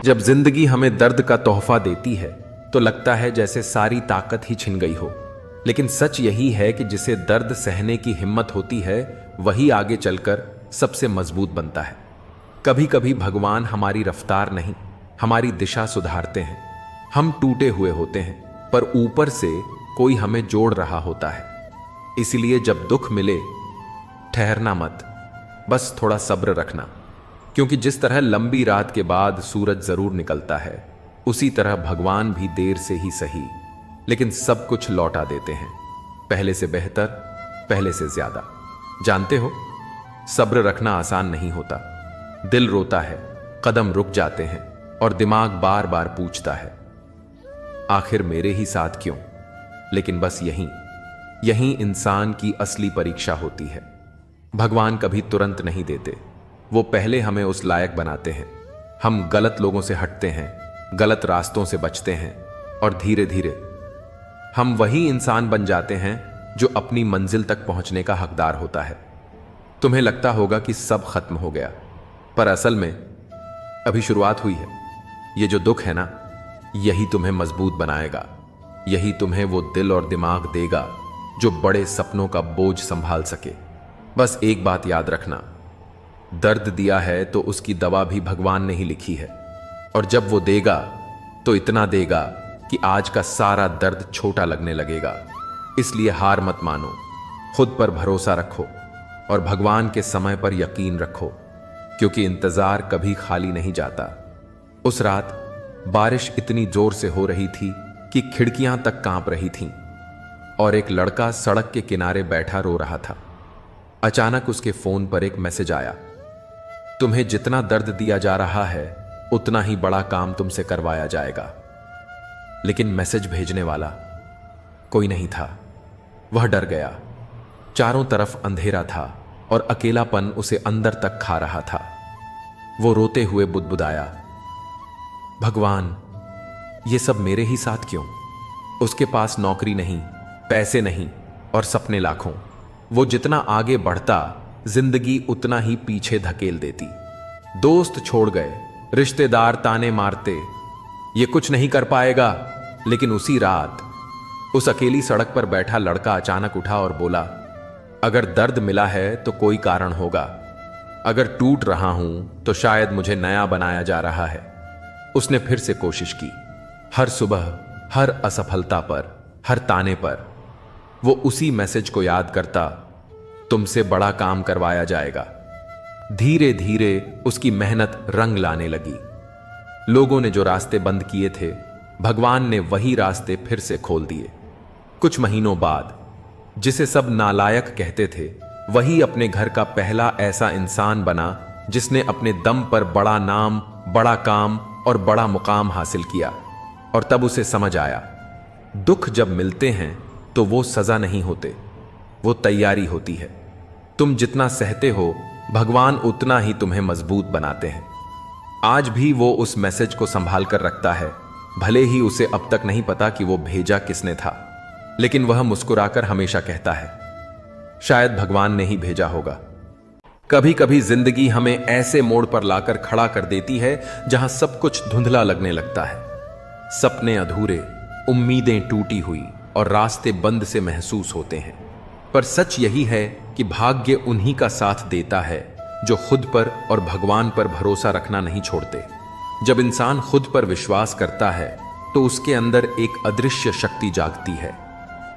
जब जिंदगी हमें दर्द का तोहफा देती है तो लगता है जैसे सारी ताकत ही छिन गई हो। लेकिन सच यही है कि जिसे दर्द सहने की हिम्मत होती है वही आगे चलकर सबसे मजबूत बनता है। कभी कभी भगवान हमारी रफ्तार नहीं, हमारी दिशा सुधारते हैं। हम टूटे हुए होते हैं पर ऊपर से कोई हमें जोड़ रहा होता है। इसलिए जब दुख मिले ठहरना मत, बस थोड़ा सब्र रखना, क्योंकि जिस तरह लंबी रात के बाद सूरज जरूर निकलता है, उसी तरह भगवान भी देर से ही सही लेकिन सब कुछ लौटा देते हैं, पहले से बेहतर, पहले से ज्यादा। जानते हो, सब्र रखना आसान नहीं होता। दिल रोता है, कदम रुक जाते हैं और दिमाग बार बार पूछता है आखिर मेरे ही साथ क्यों। लेकिन बस यही इंसान की असली परीक्षा होती है। भगवान कभी तुरंत नहीं देते, वो पहले हमें उस लायक बनाते हैं। हम गलत लोगों से हटते हैं, गलत रास्तों से बचते हैं और धीरे धीरे हम वही इंसान बन जाते हैं जो अपनी मंजिल तक पहुंचने का हकदार होता है। तुम्हें लगता होगा कि सब खत्म हो गया, पर असल में अभी शुरुआत हुई है। ये जो दुख है ना, यही तुम्हें मजबूत बनाएगा। यही तुम्हें वो दिल और दिमाग देगा जो बड़े सपनों का बोझ संभाल सके। बस एक बात याद रखना, दर्द दिया है तो उसकी दवा भी भगवान ने ही लिखी है, और जब वो देगा तो इतना देगा कि आज का सारा दर्द छोटा लगने लगेगा। इसलिए हार मत मानो, खुद पर भरोसा रखो और भगवान के समय पर यकीन रखो, क्योंकि इंतजार कभी खाली नहीं जाता। उस रात बारिश इतनी जोर से हो रही थी कि खिड़कियां तक कांप रही थीं और एक लड़का सड़क के किनारे बैठा रो रहा था। अचानक उसके फोन पर एक मैसेज आया, तुम्हें जितना दर्द दिया जा रहा है उतना ही बड़ा काम तुमसे करवाया जाएगा। लेकिन मैसेज भेजने वाला कोई नहीं था। वह डर गया। चारों तरफ अंधेरा था और अकेलापन उसे अंदर तक खा रहा था। वो रोते हुए बुदबुदाया, भगवान, ये सब मेरे ही साथ क्यों? उसके पास नौकरी नहीं, पैसे नहीं और सपने लाखों। वो जितना आगे बढ़ता जिंदगी उतना ही पीछे धकेल देती। दोस्त छोड़ गए, रिश्तेदार ताने मारते, ये कुछ नहीं कर पाएगा। लेकिन उसी रात उस अकेली सड़क पर बैठा लड़का अचानक उठा और बोला, अगर दर्द मिला है तो कोई कारण होगा। अगर टूट रहा हूं तो शायद मुझे नया बनाया जा रहा है। उसने फिर से कोशिश की। हर सुबह, हर असफलता पर, हर ताने पर वो उसी मैसेज को याद करता, तुमसे बड़ा काम करवाया जाएगा। धीरे धीरे उसकी मेहनत रंग लाने लगी। लोगों ने जो रास्ते बंद किए थे, भगवान ने वही रास्ते फिर से खोल दिए। कुछ महीनों बाद जिसे सब नालायक कहते थे, वही अपने घर का पहला ऐसा इंसान बना जिसने अपने दम पर बड़ा नाम, बड़ा काम और बड़ा मुकाम हासिल किया। और तब उसे समझ आया, दुख जब मिलते हैं तो वो सजा नहीं होते, वो तैयारी होती है। तुम जितना सहते हो, भगवान उतना ही तुम्हें मजबूत बनाते हैं। आज भी वो उस मैसेज को संभाल कर रखता है, भले ही उसे अब तक नहीं पता कि वो भेजा किसने था, लेकिन वह मुस्कुराकर हमेशा कहता है, शायद भगवान ने ही भेजा होगा। कभी कभी जिंदगी हमें ऐसे मोड़ पर लाकर खड़ा कर देती है जहां सब कुछ धुंधला लगने लगता है। सपने अधूरे, उम्मीदें टूटी हुई और रास्ते बंद से महसूस होते हैं। पर सच यही है कि भाग्य उन्हीं का साथ देता है जो खुद पर और भगवान पर भरोसा रखना नहीं छोड़ते। जब इंसान खुद पर विश्वास करता है तो उसके अंदर एक अदृश्य शक्ति जागती है।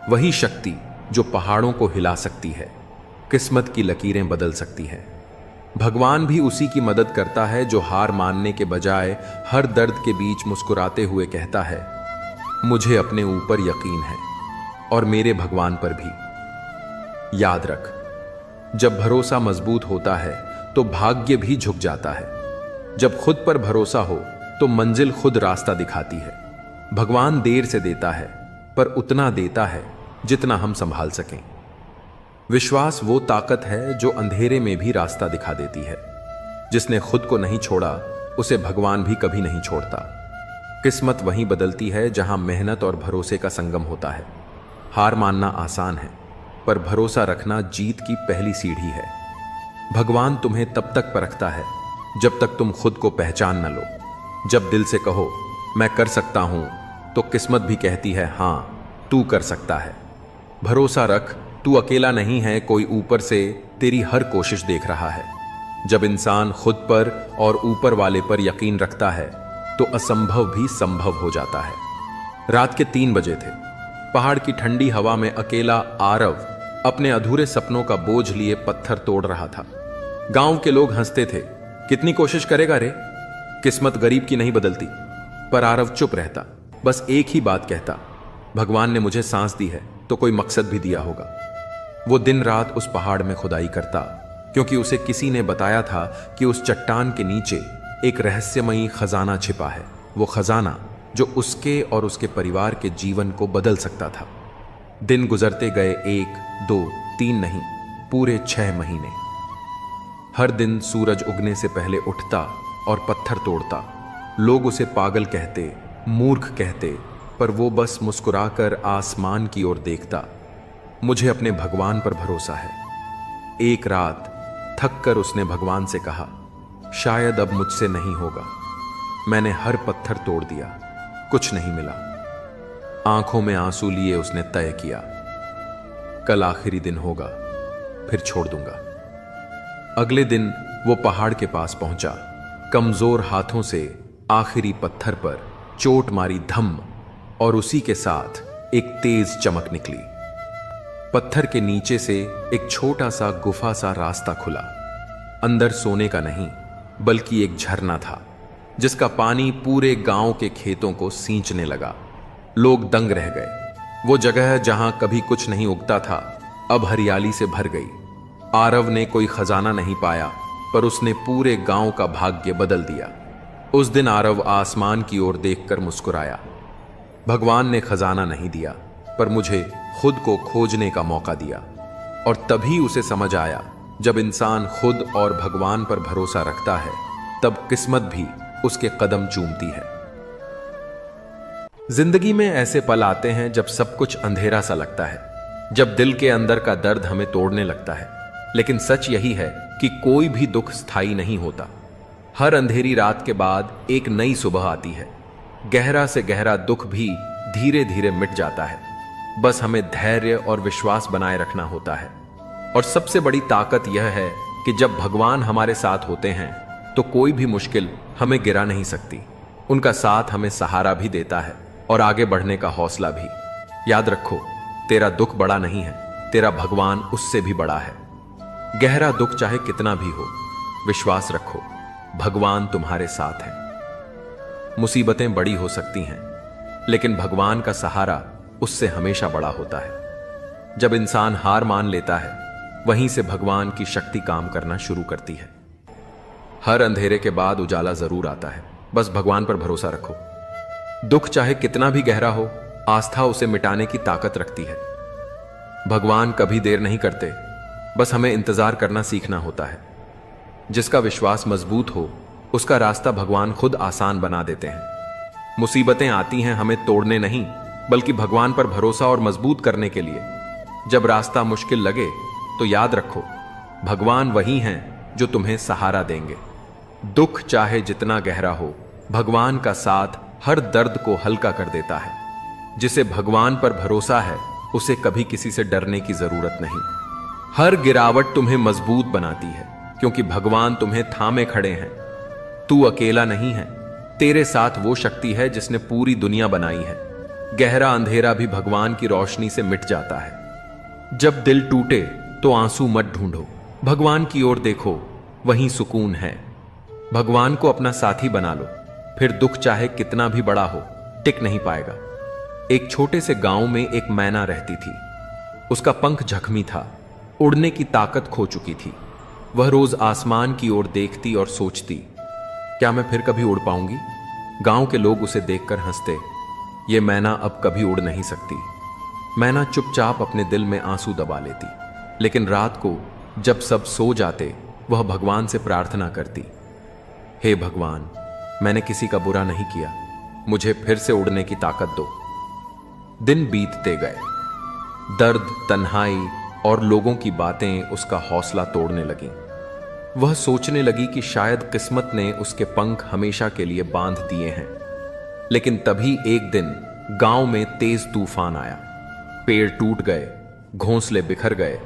वही शक्ति जो पहाड़ों को हिला सकती है, किस्मत की लकीरें बदल सकती है। भगवान भी उसी की मदद करता है जो हार मानने के बजाय हर दर्द के बीच मुस्कुराते हुए कहता है, मुझे अपने ऊपर यकीन है और मेरे भगवान पर भी। याद रख, जब भरोसा मजबूत होता है तो भाग्य भी झुक जाता है। जब खुद पर भरोसा हो तो मंजिल खुद रास्ता दिखाती है। भगवान देर से देता है, पर उतना देता है जितना हम संभाल सकें। विश्वास वो ताकत है जो अंधेरे में भी रास्ता दिखा देती है। जिसने खुद को नहीं छोड़ा, उसे भगवान भी कभी नहीं छोड़ता। किस्मत वहीं बदलती है जहां मेहनत और भरोसे का संगम होता है। हार मानना आसान है, पर भरोसा रखना जीत की पहली सीढ़ी है। भगवान तुम्हें तब तक परखता है जब तक तुम खुद को पहचान न लो। जब दिल से कहो मैं कर सकता हूं, तो किस्मत भी कहती है हां तू कर सकता है। भरोसा रख, तू अकेला नहीं है, कोई ऊपर से तेरी हर कोशिश देख रहा है। जब इंसान खुद पर और ऊपर वाले पर यकीन रखता है तो असंभव भी संभव हो जाता है। रात के 3 बजे थे। पहाड़ की ठंडी हवा में अकेला आरव अपने अधूरे सपनों का बोझ लिए पत्थर तोड़ रहा था। गांव के लोग हंसते थे, कितनी कोशिश करेगा रे, किस्मत गरीब की नहीं बदलती। पर आरव चुप रहता, बस एक ही बात कहता, भगवान ने मुझे सांस दी है तो कोई मकसद भी दिया होगा। वो दिन रात उस पहाड़ में खुदाई करता, क्योंकि उसे किसी ने बताया था कि उस चट्टान के नीचे एक रहस्यमयी खजाना छिपा है। वो खजाना जो उसके और उसके परिवार के जीवन को बदल सकता था। दिन गुजरते गए, 1, 2, 3 नहीं, पूरे 6 महीने। हर दिन सूरज उगने से पहले उठता और पत्थर तोड़ता। लोग उसे पागल कहते, मूर्ख कहते, पर वो बस मुस्कुराकर आसमान की ओर देखता। मुझे अपने भगवान पर भरोसा है। एक रात थक कर उसने भगवान से कहा, शायद अब मुझसे नहीं होगा। मैंने हर पत्थर तोड़ दिया, कुछ नहीं मिला। आंखों में आंसू लिए उसने तय किया, कल आखिरी दिन होगा, फिर छोड़ दूंगा। अगले दिन वो पहाड़ के पास पहुंचा। कमजोर हाथों से आखिरी पत्थर पर चोट मारी, धम, और उसी के साथ एक तेज चमक निकली। पत्थर के नीचे से एक छोटा सा गुफा सा रास्ता खुला। अंदर सोने का नहीं, बल्कि एक झरना था, जिसका पानी पूरे गांव के खेतों को सींचने लगा। लोग दंग रह गए। वो जगह जहां कभी कुछ नहीं उगता था, अब हरियाली से भर गई। आरव ने कोई खजाना नहीं पाया, पर उसने पूरे गांव का भाग्य बदल दिया। उस दिन आरव आसमान की ओर देखकर मुस्कुराया। भगवान ने खजाना नहीं दिया, पर मुझे खुद को खोजने का मौका दिया। और तभी उसे समझ आया, जब इंसान खुद और भगवान पर भरोसा रखता है, तब किस्मत भी उसके कदम चूमती है। जिंदगी में ऐसे पल आते हैं जब सब कुछ अंधेरा सा लगता है, जब दिल के अंदर का दर्द हमें तोड़ने लगता है। लेकिन सच यही है कि कोई भी दुख स्थायी नहीं होता। हर अंधेरी रात के बाद एक नई सुबह आती है। गहरा से गहरा दुख भी धीरे धीरे मिट जाता है। बस हमें धैर्य और विश्वास बनाए रखना होता है। और सबसे बड़ी ताकत यह है कि जब भगवान हमारे साथ होते हैं तो कोई भी मुश्किल हमें गिरा नहीं सकती। उनका साथ हमें सहारा भी देता है और आगे बढ़ने का हौसला भी। याद रखो, तेरा दुख बड़ा नहीं है, तेरा भगवान उससे भी बड़ा है। गहरा दुख चाहे कितना भी हो, विश्वास रखो, भगवान तुम्हारे साथ है। मुसीबतें बड़ी हो सकती हैं, लेकिन भगवान का सहारा उससे हमेशा बड़ा होता है। जब इंसान हार मान लेता है, वहीं से भगवान की शक्ति काम करना शुरू करती है। हर अंधेरे के बाद उजाला जरूर आता है, बस भगवान पर भरोसा रखो। दुख चाहे कितना भी गहरा हो, आस्था उसे मिटाने की ताकत रखती है। भगवान कभी देर नहीं करते, बस हमें इंतजार करना सीखना होता है। जिसका विश्वास मजबूत हो, उसका रास्ता भगवान खुद आसान बना देते हैं। मुसीबतें आती हैं हमें तोड़ने नहीं, बल्कि भगवान पर भरोसा और मजबूत करने के लिए। जब रास्ता मुश्किल लगे तो याद रखो, भगवान वही हैं जो तुम्हें सहारा देंगे। दुख चाहे जितना गहरा हो, भगवान का साथ हर दर्द को हल्का कर देता है। जिसे भगवान पर भरोसा है, उसे कभी किसी से डरने की जरूरत नहीं। हर गिरावट तुम्हें मजबूत बनाती है, क्योंकि भगवान तुम्हें थामे खड़े हैं। तू अकेला नहीं है, तेरे साथ वो शक्ति है जिसने पूरी दुनिया बनाई है। गहरा अंधेरा भी भगवान की रोशनी से मिट जाता है। जब दिल टूटे तो आंसू मत ढूंढो, भगवान की ओर देखो, वहीं सुकून है। भगवान को अपना साथी बना लो, फिर दुख चाहे कितना भी बड़ा हो, टिक नहीं पाएगा। एक छोटे से गांव में एक मैना रहती थी। उसका पंख जख्मी था, उड़ने की ताकत खो चुकी थी। वह रोज आसमान की ओर देखती और सोचती, क्या मैं फिर कभी उड़ पाऊंगी? गांव के लोग उसे देखकर हंसते, ये मैना अब कभी उड़ नहीं सकती। मैना चुपचाप अपने दिल में आंसू दबा लेती, लेकिन रात को जब सब सो जाते, वह भगवान से प्रार्थना करती, हे भगवान, मैंने किसी का बुरा नहीं किया, मुझे फिर से उड़ने की ताकत दो। दिन बीतते गए। दर्द, तन्हाई और लोगों की बातें उसका हौसला तोड़ने लगीं। वह सोचने लगी कि शायद किस्मत ने उसके पंख हमेशा के लिए बांध दिए हैं। लेकिन तभी एक दिन गांव में तेज तूफान आया। पेड़ टूट गए, घोंसले बिखर गए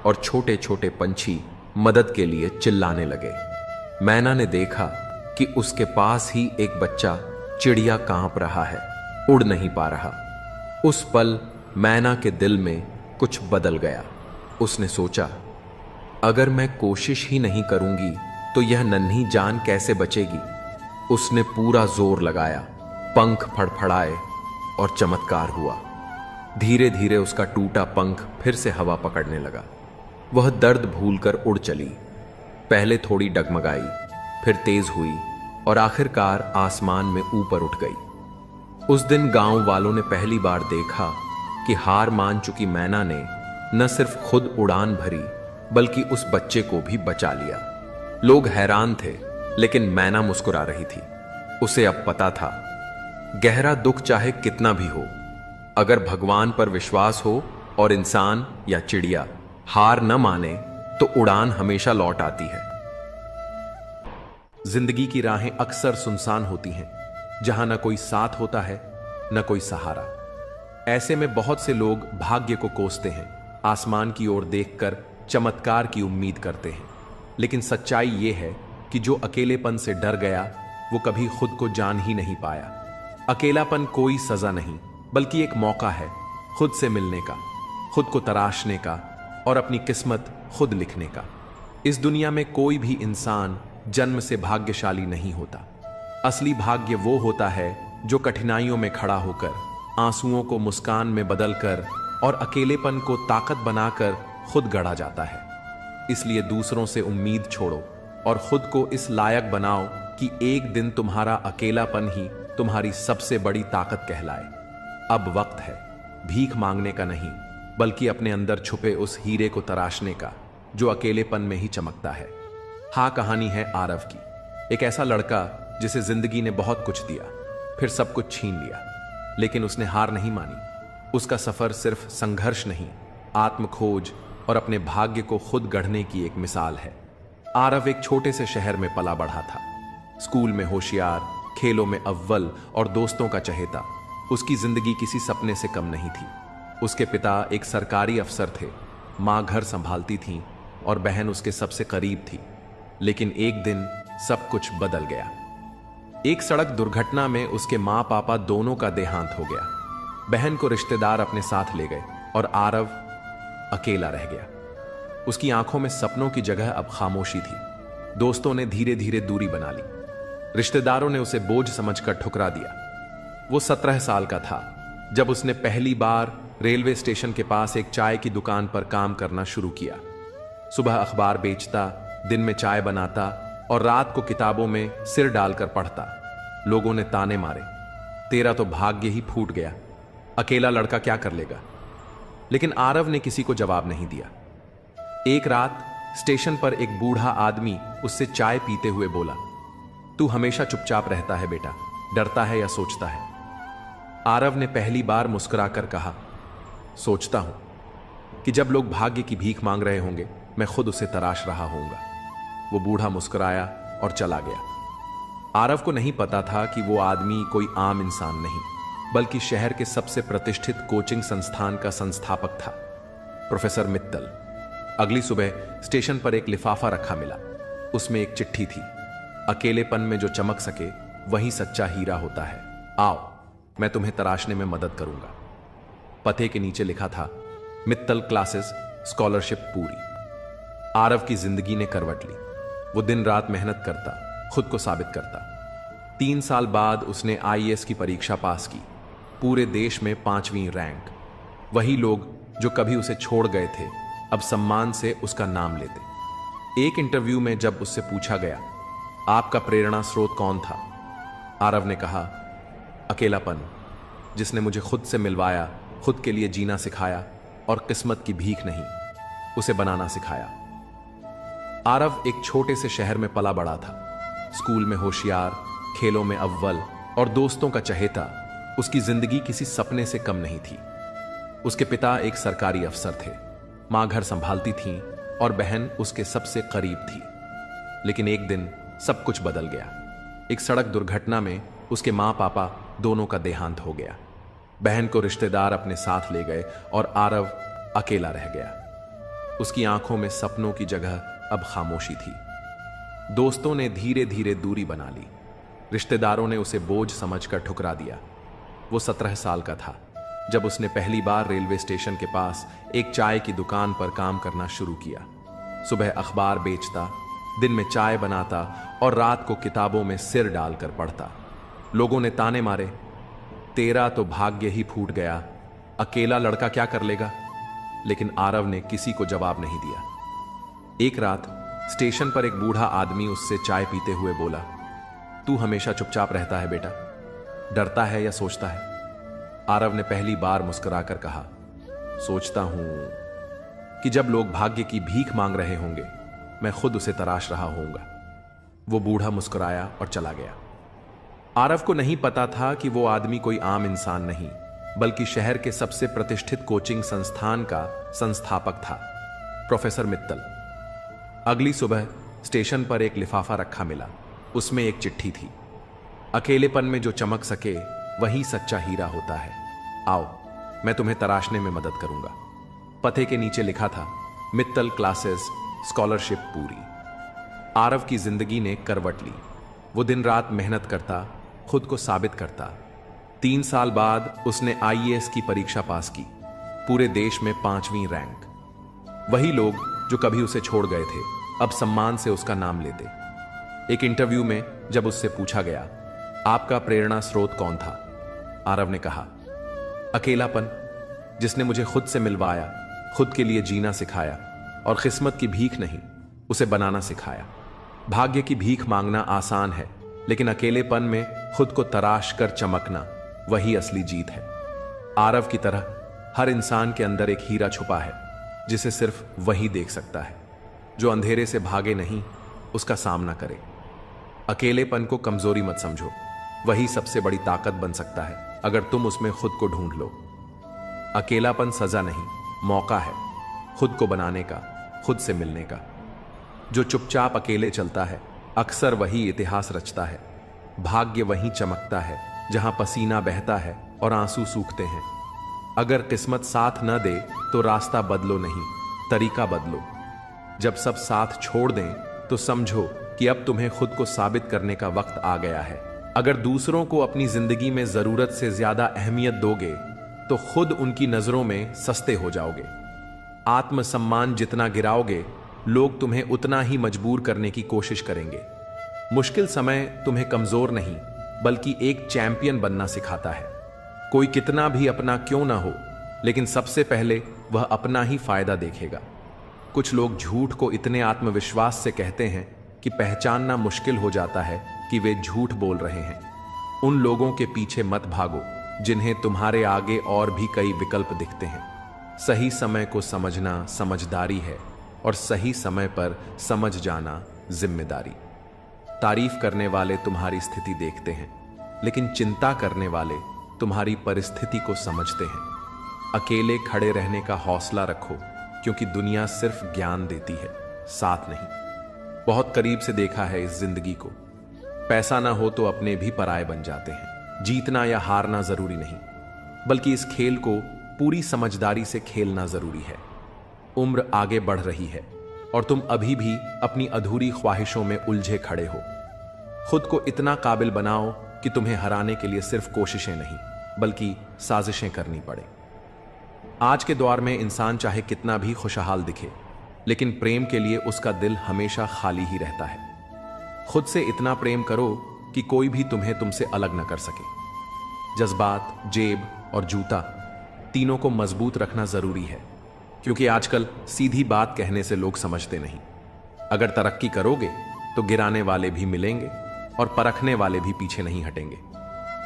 और छोटे छोटे पंछी मदद के लिए चिल्लाने लगे। मैना ने देखा कि उसके पास ही एक बच्चा चिड़िया कांप रहा है, उड़ नहीं पा रहा। उस पल मैना के दिल में कुछ बदल गया। उसने सोचा, अगर मैं कोशिश ही नहीं करूंगी तो यह नन्ही जान कैसे बचेगी। उसने पूरा जोर लगाया, पंख फड़फड़ाए और चमत्कार हुआ। धीरे धीरे उसका टूटा पंख फिर से हवा पकड़ने लगा। वह दर्द भूलकर उड़ चली। पहले थोड़ी डगमगाई, फिर तेज हुई और आखिरकार आसमान में ऊपर उठ गई। उस दिन गांव वालों ने पहली बार देखा कि हार मान चुकी मैना ने न सिर्फ खुद उड़ान भरी बल्कि उस बच्चे को भी बचा लिया। लोग हैरान थे, लेकिन मैना मुस्कुरा रही थी। उसे अब पता था, गहरा दुख चाहे कितना भी हो, अगर भगवान पर विश्वास हो और इंसान या चिड़िया हार न माने तो उड़ान हमेशा लौट आती है। जिंदगी की राहें अक्सर सुनसान होती हैं, जहां न कोई साथ होता है न कोई सहारा। ऐसे में बहुत से लोग भाग्य को कोसते हैं, आसमान की ओर देखकर चमत्कार की उम्मीद करते हैं। लेकिन सच्चाई यह है कि जो अकेलेपन से डर गया वो कभी खुद को जान ही नहीं पाया। अकेलापन कोई सजा नहीं, बल्कि एक मौका है खुद से मिलने का, खुद को तराशने का और अपनी किस्मत खुद लिखने का। इस दुनिया में कोई भी इंसान जन्म से भाग्यशाली नहीं होता। असली भाग्य वो होता है जो कठिनाइयों में खड़ा होकर, आंसुओं को मुस्कान में बदलकर और अकेलेपन को ताकत बनाकर खुद गढ़ा जाता है। इसलिए दूसरों से उम्मीद छोड़ो और खुद को इस लायक बनाओ कि एक दिन तुम्हारा अकेलापन ही तुम्हारी सबसे बड़ी ताकत कहलाए। अब वक्त है भीख मांगने का नहीं, बल्कि अपने अंदर छुपे उस हीरे को तराशने का जो अकेलेपन में ही चमकता है। हाँ, कहानी है आरव की। एक ऐसा लड़का जिसे जिंदगी ने बहुत कुछ दिया, फिर सब कुछ छीन लिया, लेकिन उसने हार नहीं मानी। उसका सफर सिर्फ संघर्ष नहीं, आत्मखोज और अपने भाग्य को खुद गढ़ने की एक मिसाल है। आरव एक छोटे से शहर में पला बढ़ा था। स्कूल में होशियार, खेलों में अव्वल और दोस्तों का चहेता। उसकी जिंदगी किसी सपने से कम नहीं थी। उसके पिता एक सरकारी अफसर थे, माँ घर संभालती थी और बहन उसके सबसे करीब थी। लेकिन एक दिन सब कुछ बदल गया। एक सड़क दुर्घटना में उसके माँ पापा दोनों का देहांत हो गया। बहन को रिश्तेदार अपने साथ ले गए और आरव अकेला रह गया। उसकी आंखों में सपनों की जगह अब खामोशी थी। दोस्तों ने धीरे धीरे दूरी बना ली, रिश्तेदारों ने उसे बोझ समझकर ठुकरा दिया। वो 17 साल का था जब उसने पहली बार रेलवे स्टेशन के पास एक चाय की दुकान पर काम करना शुरू किया। सुबह अखबार बेचता, दिन में चाय बनाता और रात को किताबों में सिर डालकर पढ़ता। लोगों ने ताने मारे, तेरा तो भाग्य ही फूट गया, अकेला लड़का क्या कर लेगा। लेकिन आरव ने किसी को जवाब नहीं दिया। एक रात स्टेशन पर एक बूढ़ा आदमी उससे चाय पीते हुए बोला, तू हमेशा चुपचाप रहता है बेटा, डरता है या सोचता है। आरव ने पहली बार मुस्कुराकर कहा, सोचता हूं कि जब लोग भाग्य की भीख मांग रहे होंगे मैं खुद उसे तराश रहा होऊंगा। वो बूढ़ा मुस्कुराया और चला गया। आरव को नहीं पता था कि वो आदमी कोई आम इंसान नहीं, बल्कि शहर के सबसे प्रतिष्ठित कोचिंग संस्थान का संस्थापक था, प्रोफेसर मित्तल। अगली सुबह स्टेशन पर एक लिफाफा रखा मिला। उसमें एक चिट्ठी थी, अकेलेपन में जो चमक सके वही सच्चा हीरा होता है, आओ मैं तुम्हें तराशने में मदद करूंगा। पते के नीचे लिखा था, मित्तल क्लासेस, स्कॉलरशिप पूरी। आरव की जिंदगी ने करवट ली। वो दिन रात मेहनत करता, खुद को साबित करता। 3 साल बाद उसने आईएएस की परीक्षा पास की, पूरे देश में 5वीं रैंक। वही लोग जो कभी उसे छोड़ गए थे अब सम्मान से उसका नाम लेते। एक इंटरव्यू में जब उससे पूछा गया, आपका प्रेरणा स्रोत कौन था, आरव ने कहा, अकेलापन, जिसने मुझे खुद से मिलवाया, खुद के लिए जीना सिखाया और किस्मत की भीख नहीं, उसे बनाना सिखाया। आरव एक छोटे से शहर में पला बड़ा था। स्कूल में होशियार, खेलों में अव्वल और दोस्तों का चहेता। उसकी जिंदगी किसी सपने से कम नहीं थी। उसके पिता एक सरकारी अफसर थे, मां घर संभालती थीं और बहन उसके सबसे करीब थी। लेकिन एक दिन सब कुछ बदल गया। एक सड़क दुर्घटना में उसके माँ पापा दोनों का देहांत हो गया। बहन को रिश्तेदार अपने साथ ले गए और आरव अकेला रह गया। उसकी आंखों में सपनों की जगह अब खामोशी थी। दोस्तों ने धीरे धीरे दूरी बना ली। रिश्तेदारों ने उसे बोझ समझकर ठुकरा दिया। वो 17 साल का था जब उसने पहली बार रेलवे स्टेशन के पास एक चाय की दुकान पर काम करना शुरू किया। सुबह अखबार बेचता, दिन में चाय बनाता और रात को किताबों में सिर डालकर पढ़ता। लोगों ने ताने मारे, तेरा तो भाग्य ही फूट गया, अकेला लड़का क्या कर लेगा। लेकिन आरव ने किसी को जवाब नहीं दिया। एक रात स्टेशन पर एक बूढ़ा आदमी उससे चाय पीते हुए बोला, तू हमेशा चुपचाप रहता है बेटा, डरता है या सोचता है। आरव ने पहली बार मुस्कुराकर कहा, सोचता हूं कि जब लोग भाग्य की भीख मांग रहे होंगे मैं खुद उसे तराश रहा होऊंगा। वो बूढ़ा मुस्कुराया और चला गया। आरव को नहीं पता था कि वो आदमी कोई आम इंसान नहीं, बल्कि शहर के सबसे प्रतिष्ठित कोचिंग संस्थान का संस्थापक था, प्रोफेसर मित्तल। अगली सुबह स्टेशन पर एक लिफाफा रखा मिला। उसमें एक चिट्ठी थी, अकेलेपन में जो चमक सके वही सच्चा हीरा होता है, आओ मैं तुम्हें तराशने में मदद करूंगा। पते के नीचे लिखा था, मित्तल क्लासेस, स्कॉलरशिप पूरी। आरव की जिंदगी ने करवट ली। वो दिन रात मेहनत करता, खुद को साबित करता। 3 साल बाद उसने IAS की परीक्षा पास की, पूरे देश में 5वीं रैंक। वही लोग जो कभी उसे छोड़ गए थे अब सम्मान से उसका नाम लेते। एक इंटरव्यू में जब उससे पूछा गया, आपका प्रेरणा स्रोत कौन था, आरव ने कहा, अकेलापन, जिसने मुझे खुद से मिलवाया, खुद के लिए जीना सिखाया और किस्मत की भीख नहीं, उसे बनाना सिखाया। भाग्य की भीख मांगना आसान है, लेकिन अकेलेपन में खुद को तराश कर चमकना वही असली जीत है। आरव की तरह हर इंसान के अंदर एक हीरा छुपा है, जिसे सिर्फ वही देख सकता है जो अंधेरे से भागे नहीं, उसका सामना करे। अकेलेपन को कमजोरी मत समझो, वही सबसे बड़ी ताकत बन सकता है अगर तुम उसमें खुद को ढूंढ लो। अकेलापन सजा नहीं, मौका है खुद को बनाने का, खुद से मिलने का। जो चुपचाप अकेले चलता है अक्सर वही इतिहास रचता है। भाग्य वहीं चमकता है जहां पसीना बहता है और आंसू सूखते हैं। अगर किस्मत साथ न दे तो रास्ता बदलो नहीं, तरीका बदलो। जब सब साथ छोड़ दें तो समझो कि अब तुम्हें खुद को साबित करने का वक्त आ गया है। अगर दूसरों को अपनी जिंदगी में जरूरत से ज्यादा अहमियत दोगे तो खुद उनकी नजरों में सस्ते हो जाओगे। आत्मसम्मान जितना गिराओगे, लोग तुम्हें उतना ही मजबूर करने की कोशिश करेंगे। मुश्किल समय तुम्हें कमजोर नहीं बल्कि एक चैंपियन बनना सिखाता है। कोई कितना भी अपना क्यों ना हो, लेकिन सबसे पहले वह अपना ही फायदा देखेगा। कुछ लोग झूठ को इतने आत्मविश्वास से कहते हैं कि पहचानना मुश्किल हो जाता है कि वे झूठ बोल रहे हैं। उन लोगों के पीछे मत भागो जिन्हें तुम्हारे आगे और भी कई विकल्प दिखते हैं। सही समय को समझना समझदारी है और सही समय पर समझ जाना जिम्मेदारी। तारीफ करने वाले तुम्हारी स्थिति देखते हैं, लेकिन चिंता करने वाले तुम्हारी परिस्थिति को समझते हैं। अकेले खड़े रहने का हौसला रखो, क्योंकि दुनिया सिर्फ ज्ञान देती है, साथ नहीं। बहुत करीब से देखा है इस जिंदगी को। पैसा ना हो तो अपने भी पराये बन जाते हैं। जीतना या हारना जरूरी नहीं, बल्कि इस खेल को पूरी समझदारी से खेलना जरूरी है। उम्र आगे बढ़ रही है और तुम अभी भी अपनी अधूरी ख्वाहिशों में उलझे खड़े हो। खुद को इतना काबिल बनाओ कि तुम्हें हराने के लिए सिर्फ कोशिशें नहीं बल्कि साजिशें करनी पड़े। आज के दौर में इंसान चाहे कितना भी खुशहाल दिखे, लेकिन प्रेम के लिए उसका दिल हमेशा खाली ही रहता है। खुद से इतना प्रेम करो कि कोई भी तुम्हें तुमसे अलग न कर सके। जज्बात, जेब और जूता तीनों को मजबूत रखना जरूरी है, क्योंकि आजकल सीधी बात कहने से लोग समझते नहीं। अगर तरक्की करोगे तो गिराने वाले भी मिलेंगे और परखने वाले भी पीछे नहीं हटेंगे।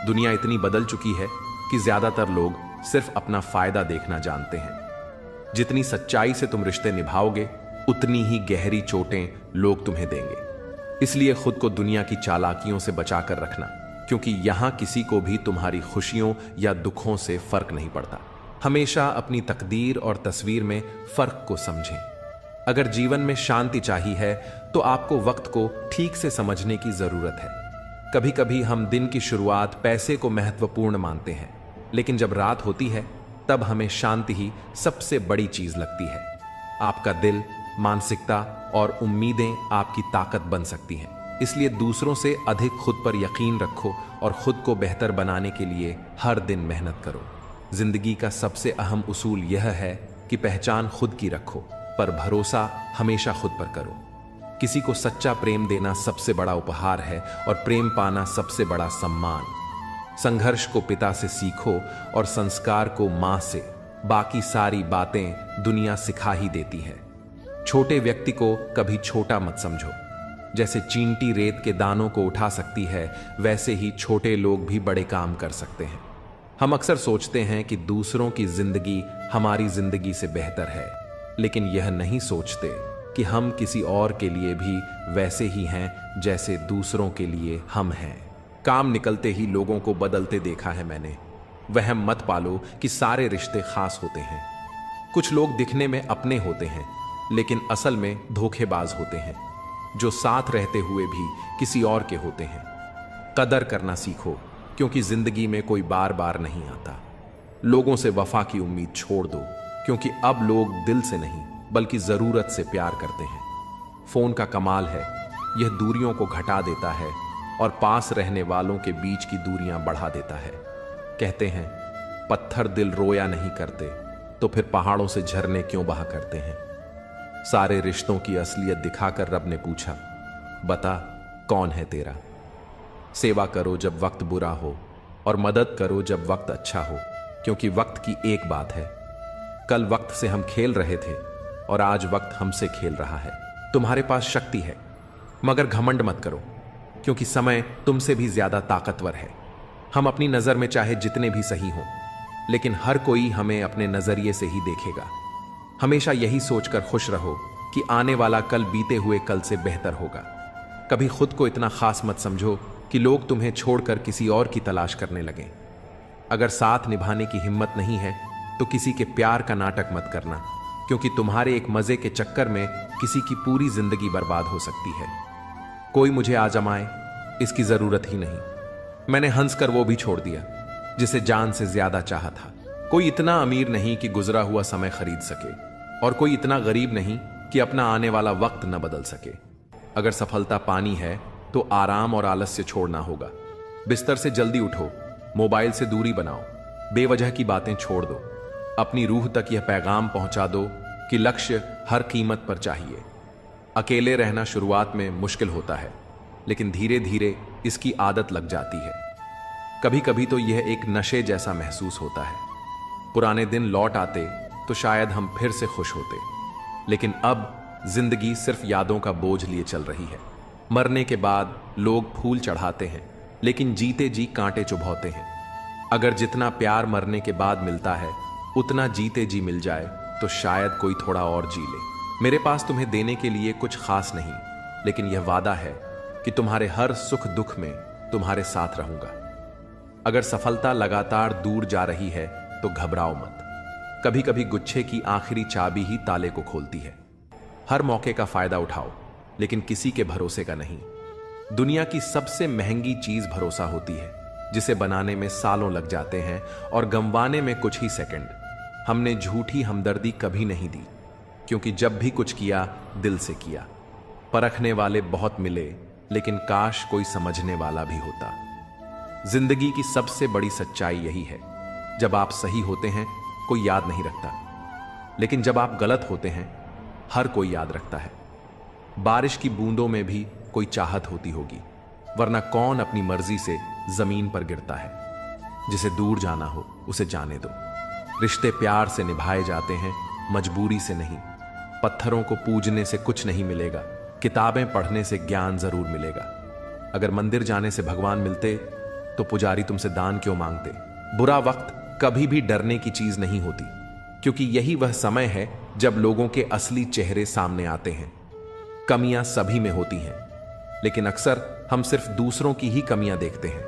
दुनिया इतनी बदल चुकी है कि ज्यादातर लोग सिर्फ अपना फायदा देखना जानते हैं। जितनी सच्चाई से तुम रिश्ते निभाओगे, उतनी ही गहरी चोटें लोग तुम्हें देंगे। इसलिए खुद को दुनिया की चालाकियों से बचाकर रखना, क्योंकि यहां किसी को भी तुम्हारी खुशियों या दुखों से फर्क नहीं पड़ता। हमेशा अपनी तकदीर और तस्वीर में फर्क को समझें। अगर जीवन में शांति चाहिए है तो आपको वक्त को ठीक से समझने की जरूरत है। कभी कभी हम दिन की शुरुआत पैसे को महत्वपूर्ण मानते हैं, लेकिन जब रात होती है तब हमें शांति ही सबसे बड़ी चीज लगती है। आपका दिल, मानसिकता और उम्मीदें आपकी ताकत बन सकती हैं। इसलिए दूसरों से अधिक खुद पर यकीन रखो और खुद को बेहतर बनाने के लिए हर दिन मेहनत करो। जिंदगी का सबसे अहम उसूल यह है कि पहचान खुद की रखो, पर भरोसा हमेशा खुद पर करो। किसी को सच्चा प्रेम देना सबसे बड़ा उपहार है और प्रेम पाना सबसे बड़ा सम्मान। संघर्ष को पिता से सीखो और संस्कार को मां से। बाकी सारी बातें दुनिया सिखा ही देती है। छोटे व्यक्ति को कभी छोटा मत समझो। जैसे चींटी रेत के दानों को उठा सकती है, वैसे ही छोटे लोग भी बड़े काम कर सकते हैं। हम अक्सर सोचते हैं कि दूसरों की जिंदगी हमारी जिंदगी से बेहतर है, लेकिन यह नहीं सोचते कि हम किसी और के लिए भी वैसे ही हैं जैसे दूसरों के लिए हम हैं। काम निकलते ही लोगों को बदलते देखा है मैंने। वहम मत पालो कि सारे रिश्ते खास होते हैं। कुछ लोग दिखने में अपने होते हैं, लेकिन असल में धोखेबाज होते हैं, जो साथ रहते हुए भी किसी और के होते हैं। कदर करना सीखो, क्योंकि जिंदगी में कोई बार बार नहीं आता। लोगों से वफा की उम्मीद छोड़ दो, क्योंकि अब लोग दिल से नहीं बल्कि जरूरत से प्यार करते हैं। फोन का कमाल है, यह दूरियों को घटा देता है और पास रहने वालों के बीच की दूरियां बढ़ा देता है। कहते हैं पत्थर दिल रोया नहीं करते, तो फिर पहाड़ों से झरने क्यों बहा करते हैं। सारे रिश्तों की असलियत दिखाकर रब ने पूछा, बता कौन है तेरा। सेवा करो जब वक्त बुरा हो और मदद करो जब वक्त अच्छा हो, क्योंकि वक्त की एक बात है, कल वक्त से हम खेल रहे थे और आज वक्त हमसे खेल रहा है। तुम्हारे पास शक्ति है, मगर घमंड मत करो, क्योंकि समय तुमसे भी ज्यादा ताकतवर है। हम अपनी नजर में चाहे जितने भी सही हों, लेकिन हर कोई हमें अपने नजरिए से ही देखेगा। हमेशा यही सोचकर खुश रहो कि आने वाला कल बीते हुए कल से बेहतर होगा। कभी खुद को इतना खास मत समझो कि लोग तुम्हें छोड़कर किसी और की तलाश करने लगें। अगर साथ निभाने की हिम्मत नहीं है तो किसी के प्यार का नाटक मत करना, क्योंकि तुम्हारे एक मजे के चक्कर में किसी की पूरी जिंदगी बर्बाद हो सकती है। कोई मुझे आजमाए इसकी जरूरत ही नहीं। मैंने हंसकर वो भी छोड़ दिया जिसे जान से ज्यादा चाहा था। कोई इतना अमीर नहीं कि गुजरा हुआ समय खरीद सके, और कोई इतना गरीब नहीं कि अपना आने वाला वक्त न बदल सके। अगर सफलता पानी है तो आराम और आलस्य छोड़ना होगा। बिस्तर से जल्दी उठो, मोबाइल से दूरी बनाओ, बेवजह की बातें छोड़ दो। अपनी रूह तक यह पैगाम पहुंचा दो कि लक्ष्य हर कीमत पर चाहिए। अकेले रहना शुरुआत में मुश्किल होता है, लेकिन धीरे धीरे इसकी आदत लग जाती है। कभी कभी तो यह एक नशे जैसा महसूस होता है। पुराने दिन लौट आते तो शायद हम फिर से खुश होते, लेकिन अब जिंदगी सिर्फ यादों का बोझ लिए चल रही है। मरने के बाद लोग फूल चढ़ाते हैं, लेकिन जीते जी कांटे चुभौते हैं। अगर जितना प्यार मरने के बाद मिलता है उतना जीते जी मिल जाए तो शायद कोई थोड़ा और जी ले। मेरे पास तुम्हें देने के लिए कुछ खास नहीं, लेकिन यह वादा है कि तुम्हारे हर सुख दुख में तुम्हारे साथ रहूंगा। अगर सफलता लगातार दूर जा रही है तो घबराओ मत। कभी कभी गुच्छे की आखिरी चाबी ही ताले को खोलती है। हर मौके का फायदा उठाओ, लेकिन किसी के भरोसे का नहीं। दुनिया की सबसे महंगी चीज भरोसा होती है, जिसे बनाने में सालों लग जाते हैं और गंवाने में कुछ ही सेकंड। हमने झूठी हमदर्दी कभी नहीं दी, क्योंकि जब भी कुछ किया दिल से किया। परखने वाले बहुत मिले, लेकिन काश कोई समझने वाला भी होता। जिंदगी की सबसे बड़ी सच्चाई यही है, जब आप सही होते हैं कोई याद नहीं रखता, लेकिन जब आप गलत होते हैं हर कोई याद रखता है। बारिश की बूंदों में भी कोई चाहत होती होगी, वरना कौन अपनी मर्जी से जमीन पर गिरता है। जिसे दूर जाना हो उसे जाने दो। रिश्ते प्यार से निभाए जाते हैं, मजबूरी से नहीं। पत्थरों को पूजने से कुछ नहीं मिलेगा, किताबें पढ़ने से ज्ञान जरूर मिलेगा। अगर मंदिर जाने से भगवान मिलते तो पुजारी तुमसे दान क्यों मांगते। बुरा वक्त कभी भी डरने की चीज नहीं होती, क्योंकि यही वह समय है जब लोगों के असली चेहरे सामने आते हैं। कमियां सभी में होती हैं, लेकिन अक्सर हम सिर्फ दूसरों की ही कमियां देखते हैं।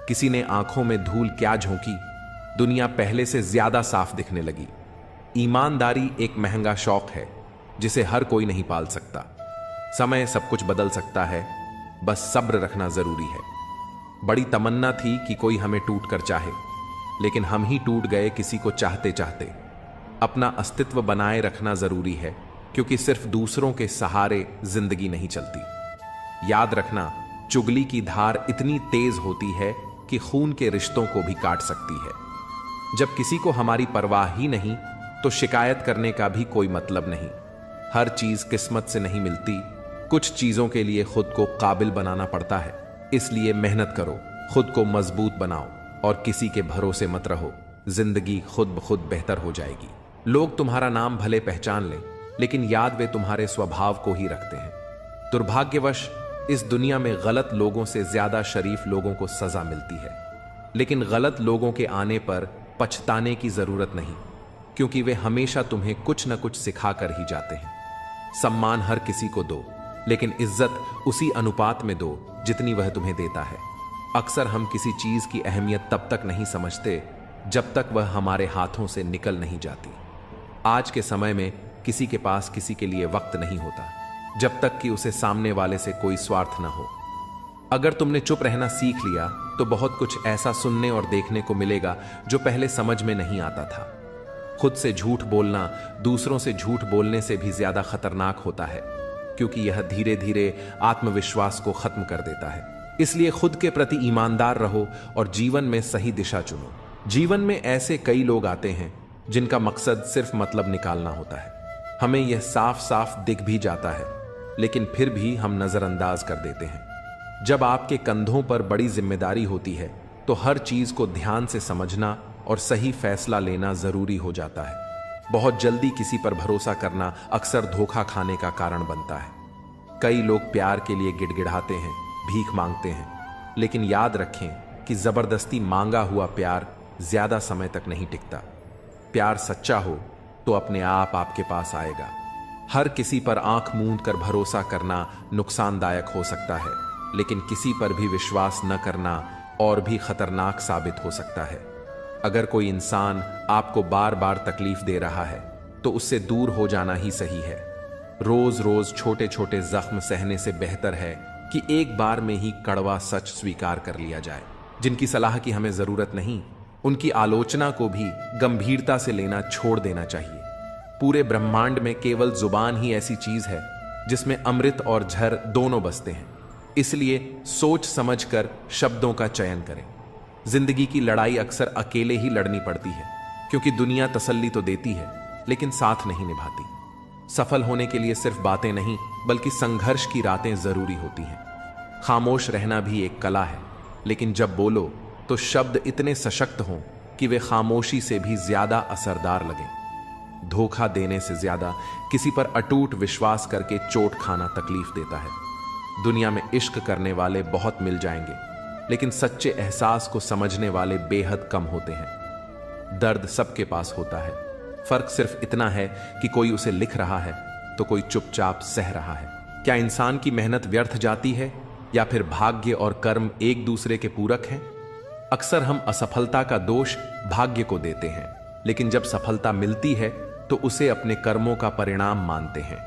किसी ने आंखों में धूल क्या झोंकी, दुनिया पहले से ज्यादा साफ दिखने लगी। ईमानदारी एक महंगा शौक है जिसे हर कोई नहीं पाल सकता। समय सब कुछ बदल सकता है, बस सब्र रखना जरूरी है। बड़ी तमन्ना थी कि कोई हमें टूट कर चाहे, लेकिन हम ही टूट गए किसी को चाहते चाहते। अपना अस्तित्व बनाए रखना जरूरी है, क्योंकि सिर्फ दूसरों के सहारे जिंदगी नहीं चलती। याद रखना, चुगली की धार इतनी तेज होती है कि खून के रिश्तों को भी काट सकती है। जब किसी को हमारी परवाह ही नहीं, तो शिकायत करने का भी कोई मतलब नहीं। हर चीज किस्मत से नहीं मिलती, कुछ चीजों के लिए खुद को काबिल बनाना पड़ता है। इसलिए मेहनत करो, खुद को मजबूत बनाओ और किसी के भरोसे मत रहो। जिंदगी खुद ब खुद बेहतर हो जाएगी। लोग तुम्हारा नाम भले पहचान लें, लेकिन याद वे तुम्हारे स्वभाव को ही रखते हैं। दुर्भाग्यवश इस दुनिया में गलत लोगों से ज्यादा शरीफ लोगों को सजा मिलती है, लेकिन गलत लोगों के आने पर पछताने की जरूरत नहीं, क्योंकि वे हमेशा तुम्हें कुछ न कुछ सिखा कर ही जाते हैं। सम्मान हर किसी को दो, लेकिन इज्जत उसी अनुपात में दो जितनी वह तुम्हें देता है। अक्सर हम किसी चीज की अहमियत तब तक नहीं समझते जब तक वह हमारे हाथों से निकल नहीं जाती। आज के समय में किसी के पास किसी के लिए वक्त नहीं होता, जब तक कि उसे सामने वाले से कोई स्वार्थ न हो। अगर तुमने चुप रहना सीख लिया तो बहुत कुछ ऐसा सुनने और देखने को मिलेगा जो पहले समझ में नहीं आता था। खुद से झूठ बोलना दूसरों से झूठ बोलने से भी ज्यादा खतरनाक होता है, क्योंकि यह धीरे धीरे आत्मविश्वास को खत्म कर देता है। इसलिए खुद के प्रति ईमानदार रहो और जीवन में सही दिशा चुनो। जीवन में ऐसे कई लोग आते हैं जिनका मकसद सिर्फ मतलब निकालना होता है। हमें यह साफ साफ दिख भी जाता है, लेकिन फिर भी हम नजरअंदाज कर देते हैं। जब आपके कंधों पर बड़ी जिम्मेदारी होती है तो हर चीज को ध्यान से समझना और सही फैसला लेना जरूरी हो जाता है। बहुत जल्दी किसी पर भरोसा करना अक्सर धोखा खाने का कारण बनता है। कई लोग प्यार के लिए गिड़गिड़ाते हैं, भीख मांगते हैं, लेकिन याद रखें कि जबरदस्ती मांगा हुआ प्यार ज्यादा समय तक नहीं टिकता। प्यार सच्चा हो तो अपने आप आपके पास आएगा। हर किसी पर आंख मूंद कर भरोसा करना नुकसानदायक हो सकता है, लेकिन किसी पर भी विश्वास न करना और भी खतरनाक साबित हो सकता है। अगर कोई इंसान आपको बार बार तकलीफ दे रहा है तो उससे दूर हो जाना ही सही है। रोज रोज छोटे छोटे जख्म सहने से बेहतर है कि एक बार में ही कड़वा सच स्वीकार कर लिया जाए। जिनकी सलाह की हमें जरूरत नहीं, उनकी आलोचना को भी गंभीरता से लेना छोड़ देना चाहिए। पूरे ब्रह्मांड में केवल जुबान ही ऐसी चीज है जिसमें अमृत और झर दोनों बसते हैं। इसलिए सोच समझकर शब्दों का चयन करें। जिंदगी की लड़ाई अक्सर अकेले ही लड़नी पड़ती है, क्योंकि दुनिया तसल्ली तो देती है लेकिन साथ नहीं निभाती। सफल होने के लिए सिर्फ बातें नहीं, बल्कि संघर्ष की रातें जरूरी होती हैं। खामोश रहना भी एक कला है, लेकिन जब बोलो तो शब्द इतने सशक्त हों कि वे खामोशी से भी ज्यादा असरदार लगें। धोखा देने से ज्यादा किसी पर अटूट विश्वास करके चोट खाना तकलीफ देता है। दुनिया में इश्क करने वाले बहुत मिल जाएंगे, लेकिन सच्चे एहसास को समझने वाले बेहद कम होते हैं। दर्द सबके पास होता है, फर्क सिर्फ इतना है कि कोई उसे लिख रहा है तो कोई चुपचाप सह रहा है। क्या इंसान की मेहनत व्यर्थ जाती है, या फिर भाग्य और कर्म एक दूसरे के पूरक हैं? अक्सर हम असफलता का दोष भाग्य को देते हैं, लेकिन जब सफलता मिलती है तो उसे अपने कर्मों का परिणाम मानते हैं।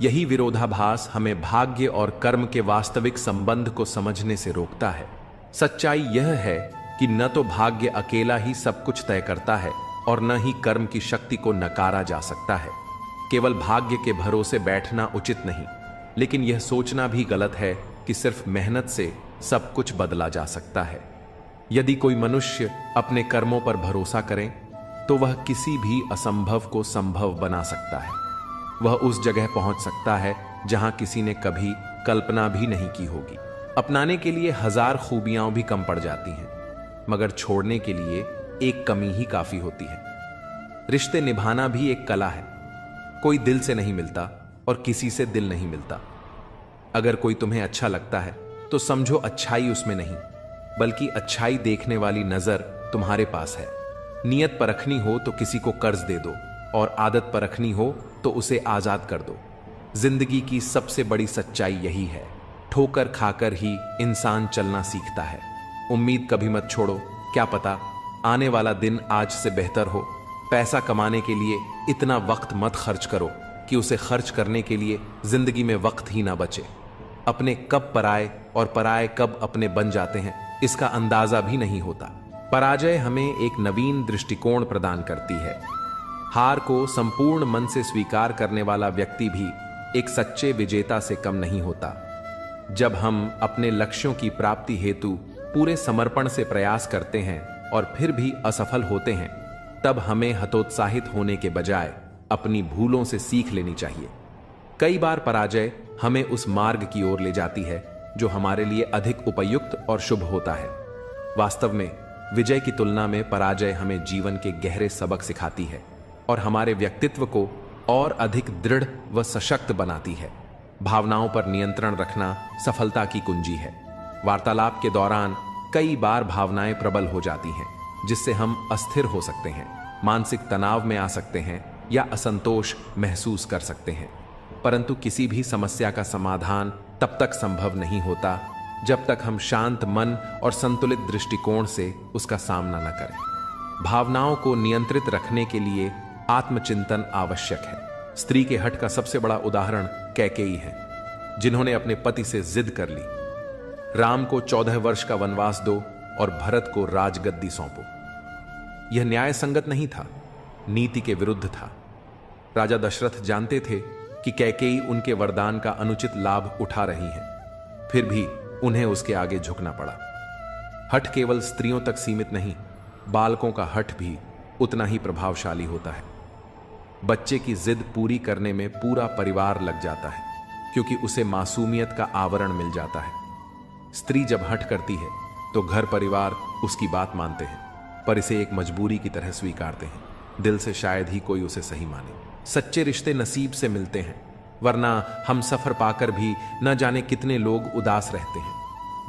यही विरोधाभास हमें भाग्य और कर्म के वास्तविक संबंध को समझने से रोकता है। सच्चाई यह है कि न तो भाग्य अकेला ही सब कुछ तय करता है और न ही कर्म की शक्ति को नकारा जा सकता है। केवल भाग्य के भरोसे बैठना उचित नहीं, लेकिन यह सोचना भी गलत है कि सिर्फ मेहनत से सब कुछ बदला जा सकता है। यदि कोई मनुष्य अपने कर्मों पर भरोसा करे तो वह किसी भी असंभव को संभव बना सकता है। वह उस जगह पहुंच सकता है जहां किसी ने कभी कल्पना भी नहीं की होगी। अपनाने के लिए हजार खूबियां भी कम पड़ जाती हैं, मगर छोड़ने के लिए एक कमी ही काफी होती है। रिश्ते निभाना भी एक कला है। कोई दिल से नहीं मिलता और किसी से दिल नहीं मिलता। अगर कोई तुम्हें अच्छा लगता है तो समझो अच्छाई उसमें नहीं, बल्कि अच्छाई देखने वाली नजर तुम्हारे पास है। नियत परखनी हो तो किसी को कर्ज दे दो, और आदत परखनी हो तो उसे आजाद कर दो। जिंदगी की सबसे बड़ी सच्चाई यही है। ठोकर खाकर ही इंसान चलना सीखता है। उम्मीद कभी मत छोड़ो, क्या पता आने वाला दिन आज से बेहतर हो। पैसा कमाने के लिए इतना वक्त मत खर्च करो कि उसे खर्च करने के लिए जिंदगी में वक्त ही ना बचे। अपने कब पराए और पराए कब अपने बन जाते हैं, इसका अंदाजा भी नहीं होता। पराजय हमें एक नवीन दृष्टिकोण प्रदान करती है। हार को संपूर्ण मन से स्वीकार करने वाला व्यक्ति भी एक सच्चे विजेता से कम नहीं होता। जब हम अपने लक्ष्यों की प्राप्ति हेतु पूरे समर्पण से प्रयास करते हैं और फिर भी असफल होते हैं, तब हमें हतोत्साहित होने के बजाय अपनी भूलों से सीख लेनी चाहिए। कई बार पराजय हमें उस मार्ग की ओर ले जाती है जो हमारे लिए अधिक उपयुक्त और शुभ होता है। वास्तव में विजय की तुलना में पराजय हमें जीवन के गहरे सबक सिखाती है और हमारे व्यक्तित्व को और अधिक दृढ़ व सशक्त बनाती है। भावनाओं पर नियंत्रण रखना सफलता की कुंजी है। वार्तालाप के दौरान कई बार भावनाएं प्रबल हो जाती हैं, जिससे हम अस्थिर हो सकते हैं, मानसिक तनाव में आ सकते हैं या असंतोष महसूस कर सकते हैं। परंतु किसी भी समस्या का समाधान तब तक संभव नहीं होता जब तक हम शांत मन और संतुलित दृष्टिकोण से उसका सामना न करें। भावनाओं को नियंत्रित रखने के लिए आत्मचिंतन आवश्यक है। स्त्री के हठ का सबसे बड़ा उदाहरण कैकेयी है, जिन्होंने अपने पति से जिद कर ली, राम को 14 वर्ष का वनवास दो और भरत को राजगद्दी सौंपो। यह न्याय संगत नहीं था, नीति के विरुद्ध था। राजा दशरथ जानते थे कि कैकेयी उनके वरदान का अनुचित लाभ उठा रही है, फिर भी उन्हें उसके आगे झुकना पड़ा। हठ केवल स्त्रियों तक सीमित नहीं, बालकों का हठ भी उतना ही प्रभावशाली होता है। बच्चे की जिद पूरी करने में पूरा परिवार लग जाता है, क्योंकि उसे मासूमियत का आवरण मिल जाता है। स्त्री जब हठ करती है तो घर परिवार उसकी बात मानते हैं, पर इसे एक मजबूरी की तरह स्वीकारते हैं। दिल से शायद ही कोई उसे सही माने। सच्चे रिश्ते नसीब से मिलते हैं, वरना हम सफर पाकर भी न जाने कितने लोग उदास रहते हैं।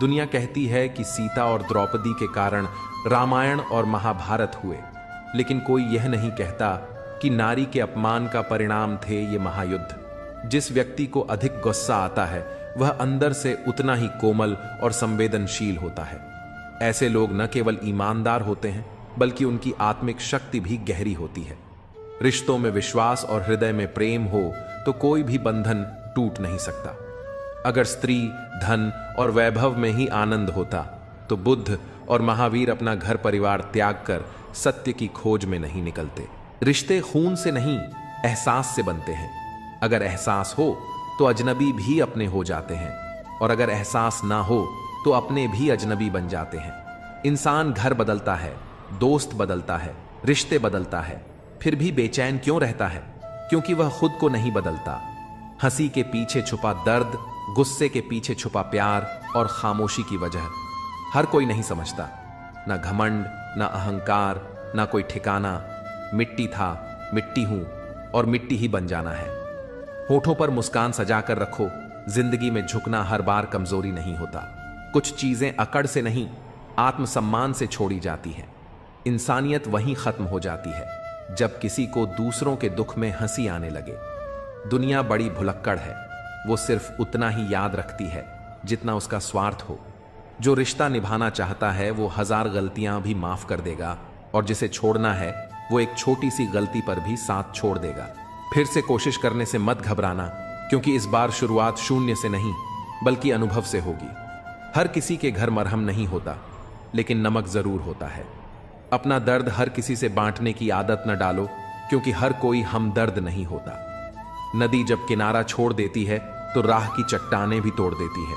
दुनिया कहती है कि सीता और द्रौपदी के कारण रामायण और महाभारत हुए, लेकिन कोई यह नहीं कहता कि नारी के अपमान का परिणाम थे ये महायुद्ध। जिस व्यक्ति को अधिक गुस्सा आता है वह अंदर से उतना ही कोमल और संवेदनशील होता है। ऐसे लोग न केवल ईमानदार होते हैं, बल्कि उनकी आत्मिक शक्ति भी गहरी होती है। रिश्तों में विश्वास और हृदय में प्रेम हो तो कोई भी बंधन टूट नहीं सकता। अगर स्त्री, धन और वैभव में ही आनंद होता तो बुद्ध और महावीर अपना घर परिवार त्याग कर सत्य की खोज में नहीं निकलते। रिश्ते खून से नहीं, एहसास से बनते हैं। अगर एहसास हो तो अजनबी भी अपने हो जाते हैं, और अगर एहसास ना हो तो अपने भी अजनबी बन जाते हैं। इंसान घर बदलता है, दोस्त बदलता है, रिश्ते बदलता है, फिर भी बेचैन क्यों रहता है? क्योंकि वह खुद को नहीं बदलता। हंसी के पीछे छुपा दर्द, गुस्से के पीछे छुपा प्यार और खामोशी की वजह हर कोई नहीं समझता। ना घमंड, ना अहंकार, ना कोई ठिकाना। मिट्टी था, मिट्टी हूं और मिट्टी ही बन जाना है। होठों पर मुस्कान सजाकर रखो। जिंदगी में झुकना हर बार कमजोरी नहीं होता। कुछ चीजें अकड़ से नहीं, आत्मसम्मान से छोड़ी जाती हैं। इंसानियत वहीं खत्म हो जाती है जब किसी को दूसरों के दुख में हंसी आने लगे। दुनिया बड़ी भुलक्कड़ है, वो सिर्फ उतना ही याद रखती है जितना उसका स्वार्थ हो। जो रिश्ता निभाना चाहता है वो 1000 गलतियां भी माफ कर देगा, और जिसे छोड़ना है वो एक छोटी सी गलती पर भी साथ छोड़ देगा। फिर से कोशिश करने से मत घबराना, क्योंकि इस बार शुरुआत शून्य से नहीं बल्कि अनुभव से होगी। हर किसी के घर मरहम नहीं होता, लेकिन नमक जरूर होता है। अपना दर्द हर किसी से बांटने की आदत न डालो, क्योंकि हर कोई हमदर्द नहीं होता। नदी जब किनारा छोड़ देती है तो राह की चट्टानें भी तोड़ देती है,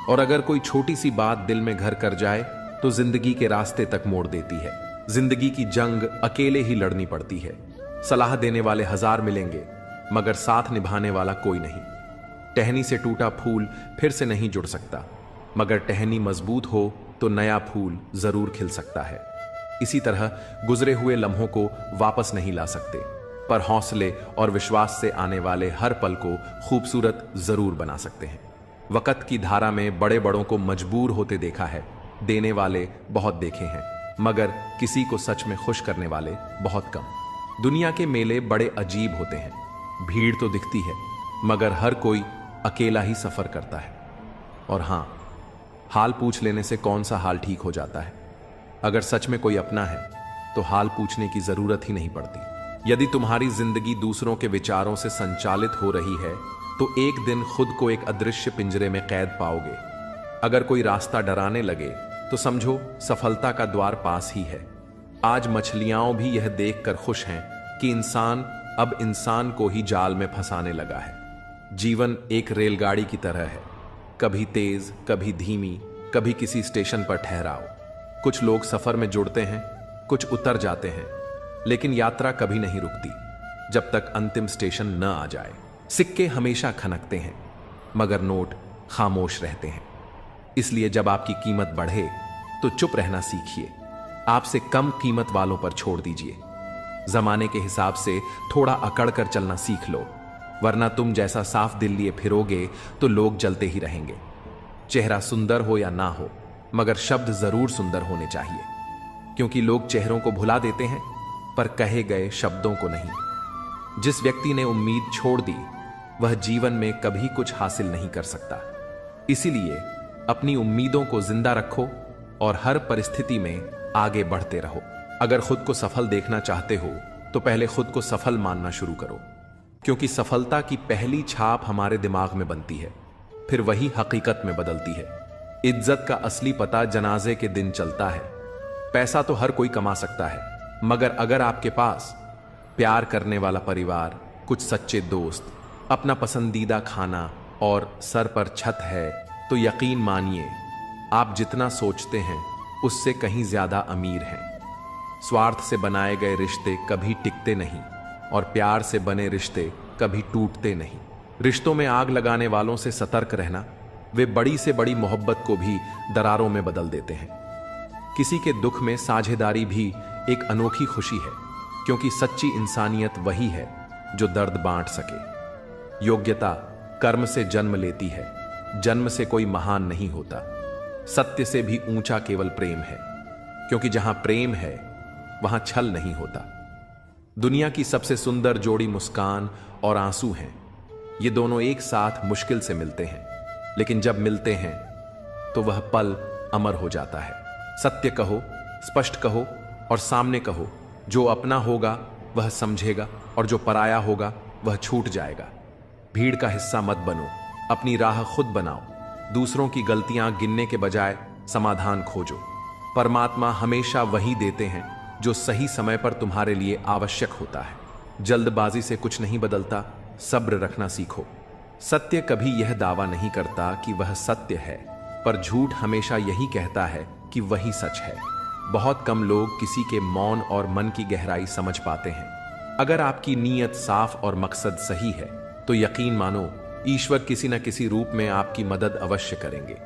और अगर कोई छोटी सी बात दिल में घर कर जाए तो जिंदगी के रास्ते तक मोड़ देती है। जिंदगी की जंग अकेले ही लड़नी पड़ती है। सलाह देने वाले 1000 मिलेंगे, मगर साथ निभाने वाला कोई नहीं। टहनी से टूटा फूल फिर से नहीं जुड़ सकता, मगर टहनी मजबूत हो तो नया फूल जरूर खिल सकता है। इसी तरह गुजरे हुए लम्हों को वापस नहीं ला सकते, पर हौसले और विश्वास से आने वाले हर पल को खूबसूरत जरूर बना सकते हैं। वक़्त की धारा में बड़े बड़ों को मजबूर होते देखा है। देने वाले बहुत देखे हैं, मगर किसी को सच में खुश करने वाले बहुत कम। दुनिया के मेले बड़े अजीब होते हैं। भीड़ तो दिखती है, मगर हर कोई अकेला ही सफर करता है। और हां, हाल पूछ लेने से कौन सा हाल ठीक हो जाता है? अगर सच में कोई अपना है तो हाल पूछने की जरूरत ही नहीं पड़ती। यदि तुम्हारी जिंदगी दूसरों के विचारों से संचालित हो रही है तो एक दिन खुद को एक अदृश्य पिंजरे में कैद पाओगे। अगर कोई रास्ता डराने लगे तो समझो सफलता का द्वार पास ही है। आज मछलियां भी यह देखकर खुश हैं कि इंसान अब इंसान को ही जाल में फंसाने लगा है। जीवन एक रेलगाड़ी की तरह है, कभी तेज, कभी धीमी, कभी किसी स्टेशन पर ठहराओ। कुछ लोग सफर में जुड़ते हैं, कुछ उतर जाते हैं, लेकिन यात्रा कभी नहीं रुकती जब तक अंतिम स्टेशन न आ जाए। सिक्के हमेशा खनकते हैं, मगर नोट खामोश रहते हैं। इसलिए जब आपकी कीमत बढ़े तो चुप रहना सीखिए। आपसे कम कीमत वालों पर छोड़ दीजिए। जमाने के हिसाब से थोड़ा अकड़ कर चलना सीख लो, वरना तुम जैसा साफ दिल लिए फिरोगे तो लोग जलते ही रहेंगे। चेहरा सुंदर हो या ना हो, मगर शब्द जरूर सुंदर होने चाहिए, क्योंकि लोग चेहरों को भुला देते हैं पर कहे गए शब्दों को नहीं। जिस व्यक्ति ने उम्मीद छोड़ दी वह जीवन में कभी कुछ हासिल नहीं कर सकता। इसीलिए अपनी उम्मीदों को जिंदा रखो और हर परिस्थिति में आगे बढ़ते रहो। अगर खुद को सफल देखना चाहते हो तो पहले खुद को सफल मानना शुरू करो, क्योंकि सफलता की पहली छाप हमारे दिमाग में बनती है, फिर वही हकीकत में बदलती है। इज्जत का असली पता जनाजे के दिन चलता है। पैसा तो हर कोई कमा सकता है, मगर अगर आपके पास प्यार करने वाला परिवार, कुछ सच्चे दोस्त, अपना पसंदीदा खाना और सर पर छत है तो यकीन मानिए आप जितना सोचते हैं उससे कहीं ज्यादा अमीर हैं। स्वार्थ से बनाए गए रिश्ते कभी टिकते नहीं और प्यार से बने रिश्ते कभी टूटते नहीं। रिश्तों में आग लगाने वालों से सतर्क रहना, वे बड़ी से बड़ी मोहब्बत को भी दरारों में बदल देते हैं। किसी के दुख में साझेदारी भी एक अनोखी खुशी है, क्योंकि सच्ची इंसानियत वही है जो दर्द बांट सके। योग्यता कर्म से जन्म लेती है, जन्म से कोई महान नहीं होता। सत्य से भी ऊंचा केवल प्रेम है, क्योंकि जहां प्रेम है वहां छल नहीं होता। दुनिया की सबसे सुंदर जोड़ी मुस्कान और आंसू हैं। ये दोनों एक साथ मुश्किल से मिलते हैं, लेकिन जब मिलते हैं तो वह पल अमर हो जाता है। सत्य कहो, स्पष्ट कहो और सामने कहो। जो अपना होगा वह समझेगा और जो पराया होगा वह छूट जाएगा। भीड़ का हिस्सा मत बनो, अपनी राह खुद बनाओ। दूसरों की गलतियां गिनने के बजाय समाधान खोजो। परमात्मा हमेशा वही देते हैं जो सही समय पर तुम्हारे लिए आवश्यक होता है। जल्दबाजी से कुछ नहीं बदलता, सब्र रखना सीखो। सत्य कभी यह दावा नहीं करता कि वह सत्य है, पर झूठ हमेशा यही कहता है कि वही सच है। बहुत कम लोग किसी के मौन और मन की गहराई समझ पाते हैं। अगर आपकी नीयत साफ और मकसद सही है तो यकीन मानो ईश्वर किसी न किसी रूप में आपकी मदद अवश्य करेंगे।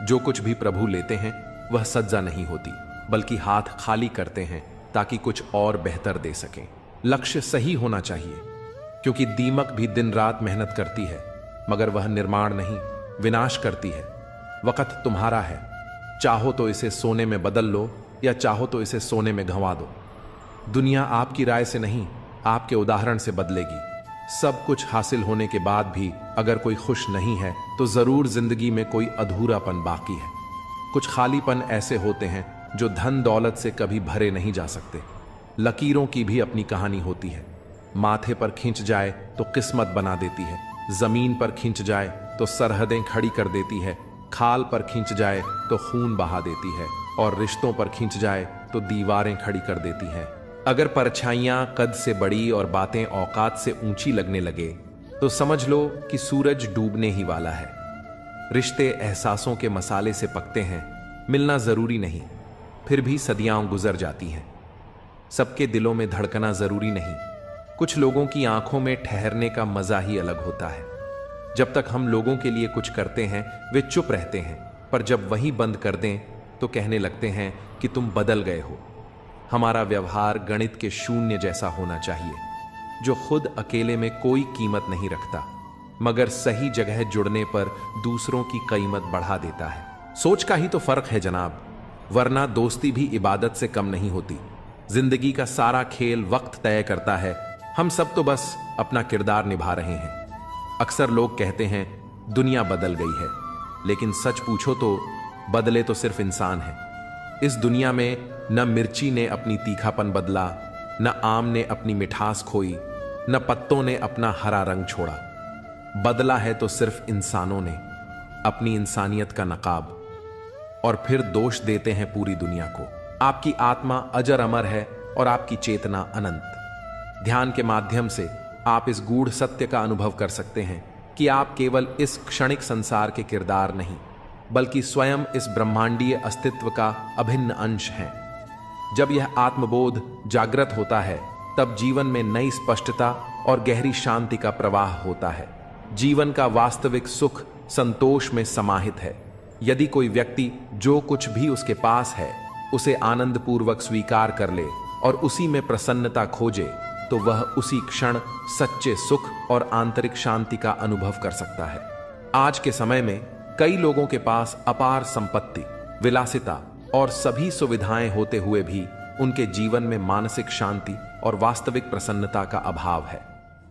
जो कुछ भी प्रभु लेते हैं वह सज्जा नहीं होती, बल्कि हाथ खाली करते हैं ताकि कुछ और बेहतर दे सकें। लक्ष्य सही होना चाहिए, क्योंकि दीमक भी दिन रात मेहनत करती है, मगर वह निर्माण नहीं, विनाश करती है। वक्त तुम्हारा है, चाहो तो इसे सोने में बदल लो या चाहो तो इसे सोने में घंवा दो। दुनिया आपकी राय से नहीं, आपके उदाहरण से बदलेगी। सब कुछ हासिल होने के बाद भी अगर कोई खुश नहीं है तो जरूर जिंदगी में कोई अधूरापन बाकी है। कुछ खालीपन ऐसे होते हैं जो धन दौलत से कभी भरे नहीं जा सकते। लकीरों की भी अपनी कहानी होती है। माथे पर खींच जाए तो किस्मत बना देती है, जमीन पर खींच जाए तो सरहदें खड़ी कर देती है, खाल पर खींच जाए तो खून बहा देती है और रिश्तों पर खींच जाए तो दीवारें खड़ी कर देती है। अगर परछाइयां कद से बड़ी और बातें औकात से ऊंची लगने लगे तो समझ लो कि सूरज डूबने ही वाला है। रिश्ते एहसासों के मसाले से पकते हैं, मिलना जरूरी नहीं, फिर भी सदियां गुजर जाती हैं। सबके दिलों में धड़कना जरूरी नहीं। कुछ लोगों की आंखों में ठहरने का मजा ही अलग होता है। जब तक हम लोगों के लिए कुछ करते हैं वे चुप रहते हैं, पर जब वही बंद कर दें तो कहने लगते हैं कि तुम बदल गए हो। हमारा व्यवहार गणित के शून्य जैसा होना चाहिए, जो खुद अकेले में कोई कीमत नहीं रखता, मगर सही जगह जुड़ने पर दूसरों की कीमत बढ़ा देता है। सोच का ही तो फर्क है जनाब, वरना दोस्ती भी इबादत से कम नहीं होती। जिंदगी का सारा खेल वक्त तय करता है, हम सब तो बस अपना किरदार निभा रहे हैं। अक्सर लोग कहते हैं दुनिया बदल गई है, लेकिन सच पूछो तो बदले तो सिर्फ इंसान हैं। इस दुनिया में न मिर्ची ने अपनी तीखापन बदला, न आम ने अपनी मिठास खोई, न पत्तों ने अपना हरा रंग छोड़ा। बदला है तो सिर्फ इंसानों ने अपनी इंसानियत का नकाब, और फिर दोष देते हैं पूरी दुनिया को। आपकी आत्मा अजर अमर है और आपकी चेतना अनंत। ध्यान के माध्यम से आप इस गूढ़ सत्य का अनुभव कर सकते हैं कि आप केवल इस क्षणिक संसार के किरदार नहीं, बल्कि स्वयं इस ब्रह्मांडीय अस्तित्व का अभिन्न अंश हैं। जब यह आत्मबोध जागृत होता है, तब जीवन में नई स्पष्टता और गहरी शांति का प्रवाह होता है। जीवन का वास्तविक सुख संतोष में समाहित है। यदि कोई व्यक्ति जो कुछ भी उसके पास है उसे आनंदपूर्वक स्वीकार कर ले और उसी में प्रसन्नता खोजे, तो वह उसी क्षण सच्चे सुख और आंतरिक शांति का अनुभव कर सकता है। आज के समय में कई लोगों के पास अपार संपत्ति, विलासिता और सभी सुविधाएं होते हुए भी उनके जीवन में मानसिक शांति और वास्तविक प्रसन्नता का अभाव है।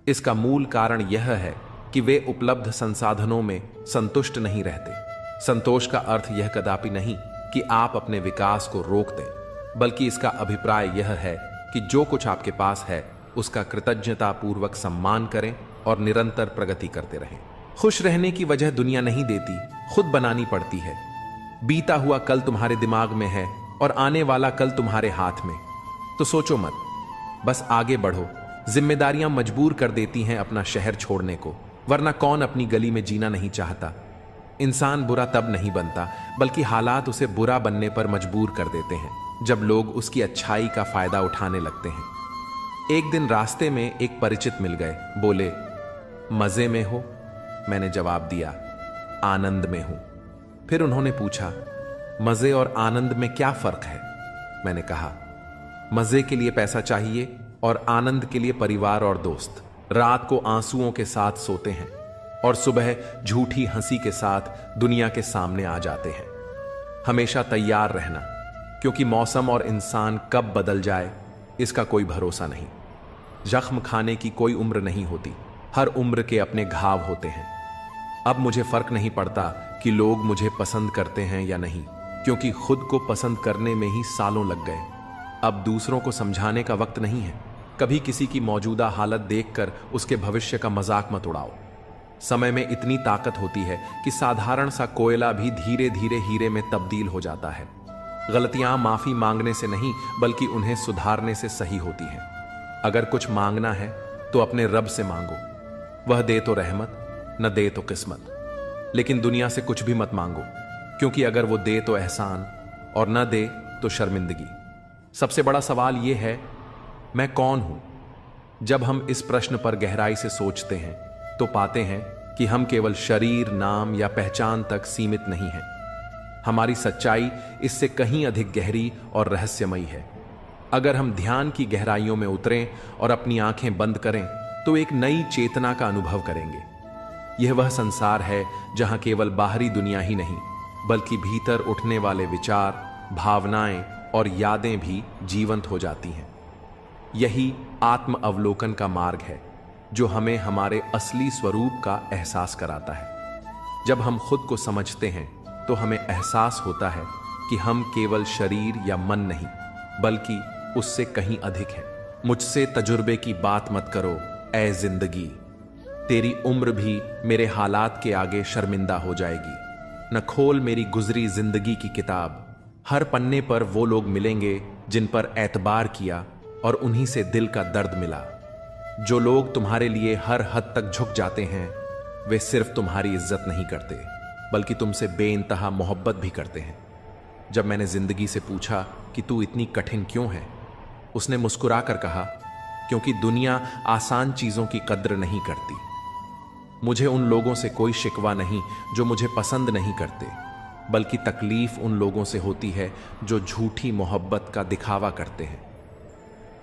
इसका मूल कारण यह है कि वे उपलब्ध संसाधनों में संतुष्ट नहीं रहते। संतोष का अर्थ यह कदापि नहीं कि आप अपने विकास को रोक दें, बल्कि इसका अभिप्राय यह है कि जो कुछ आपके पास है उसका कृतज्ञतापूर्वक सम्मान करें और निरंतर प्रगति करते रहें। खुश रहने की वजह दुनिया नहीं देती, खुद बनानी पड़ती है। बीता हुआ कल तुम्हारे दिमाग में है और आने वाला कल तुम्हारे हाथ में। तो सोचो मत, बस आगे बढ़ो। जिम्मेदारियां मजबूर कर देती हैं अपना शहर छोड़ने को, वरना कौन अपनी गली में जीना नहीं चाहता। इंसान बुरा तब नहीं बनता, बल्कि हालात उसे बुरा बनने पर मजबूर कर देते हैं, जब लोग उसकी अच्छाई का फायदा उठाने लगते हैं। एक दिन रास्ते में एक परिचित मिल गए। बोले, मजे में हो? मैंने जवाब दिया, आनंद में हूं। फिर उन्होंने पूछा, मजे और आनंद में क्या फर्क है? मैंने कहा, मजे के लिए पैसा चाहिए और आनंद के लिए परिवार और दोस्त। रात को आंसुओं के साथ सोते हैं और सुबह झूठी हंसी के साथ दुनिया के सामने आ जाते हैं। हमेशा तैयार रहना, क्योंकि मौसम और इंसान कब बदल जाए इसका कोई भरोसा नहीं। जख्म खाने की कोई उम्र नहीं होती, हर उम्र के अपने घाव होते हैं। अब मुझे फर्क नहीं पड़ता कि लोग मुझे पसंद करते हैं या नहीं, क्योंकि खुद को पसंद करने में ही सालों लग गए। अब दूसरों को समझाने का वक्त नहीं है। कभी किसी की मौजूदा हालत देखकर उसके भविष्य का मजाक मत उड़ाओ। समय में इतनी ताकत होती है कि साधारण सा कोयला भी धीरे धीरे हीरे में तब्दील हो जाता है। गलतियां माफी मांगने से नहीं, बल्कि उन्हें सुधारने से सही होती हैं। अगर कुछ मांगना है तो अपने रब से मांगो, वह दे तो रहमत, न दे तो किस्मत। लेकिन दुनिया से कुछ भी मत मांगो, क्योंकि अगर वो दे तो एहसान और न दे तो शर्मिंदगी। सबसे बड़ा सवाल यह है, मैं कौन हूं? जब हम इस प्रश्न पर गहराई से सोचते हैं तो पाते हैं कि हम केवल शरीर, नाम या पहचान तक सीमित नहीं हैं। हमारी सच्चाई इससे कहीं अधिक गहरी और रहस्यमयी है। अगर हम ध्यान की गहराइयों में उतरें और अपनी आंखें बंद करें तो एक नई चेतना का अनुभव करेंगे। यह वह संसार है जहां केवल बाहरी दुनिया ही नहीं, बल्कि भीतर उठने वाले विचार, भावनाएं और यादें भी जीवंत हो जाती हैं। यही आत्म अवलोकन का मार्ग है, जो हमें हमारे असली स्वरूप का एहसास कराता है। जब हम खुद को समझते हैं तो हमें एहसास होता है कि हम केवल शरीर या मन नहीं, बल्कि उससे कहीं अधिक हैं। मुझसे तजुर्बे की बात मत करो ऐ जिंदगी, तेरी उम्र भी मेरे हालात के आगे शर्मिंदा हो जाएगी। न खोल मेरी गुजरी जिंदगी की किताब, हर पन्ने पर वो लोग मिलेंगे जिन पर एतबार किया और उन्हीं से दिल का दर्द मिला। जो लोग तुम्हारे लिए हर हद तक झुक जाते हैं, वे सिर्फ तुम्हारी इज्जत नहीं करते, बल्कि तुमसे बेइंतहा मोहब्बत भी करते हैं। जब मैंने जिंदगी से पूछा कि तू इतनी कठिन क्यों है, उसने मुस्कुरा कर कहा, क्योंकि दुनिया आसान चीजों की कद्र नहीं करती। मुझे उन लोगों से कोई शिकवा नहीं जो मुझे पसंद नहीं करते, बल्कि तकलीफ उन लोगों से होती है जो झूठी मोहब्बत का दिखावा करते हैं।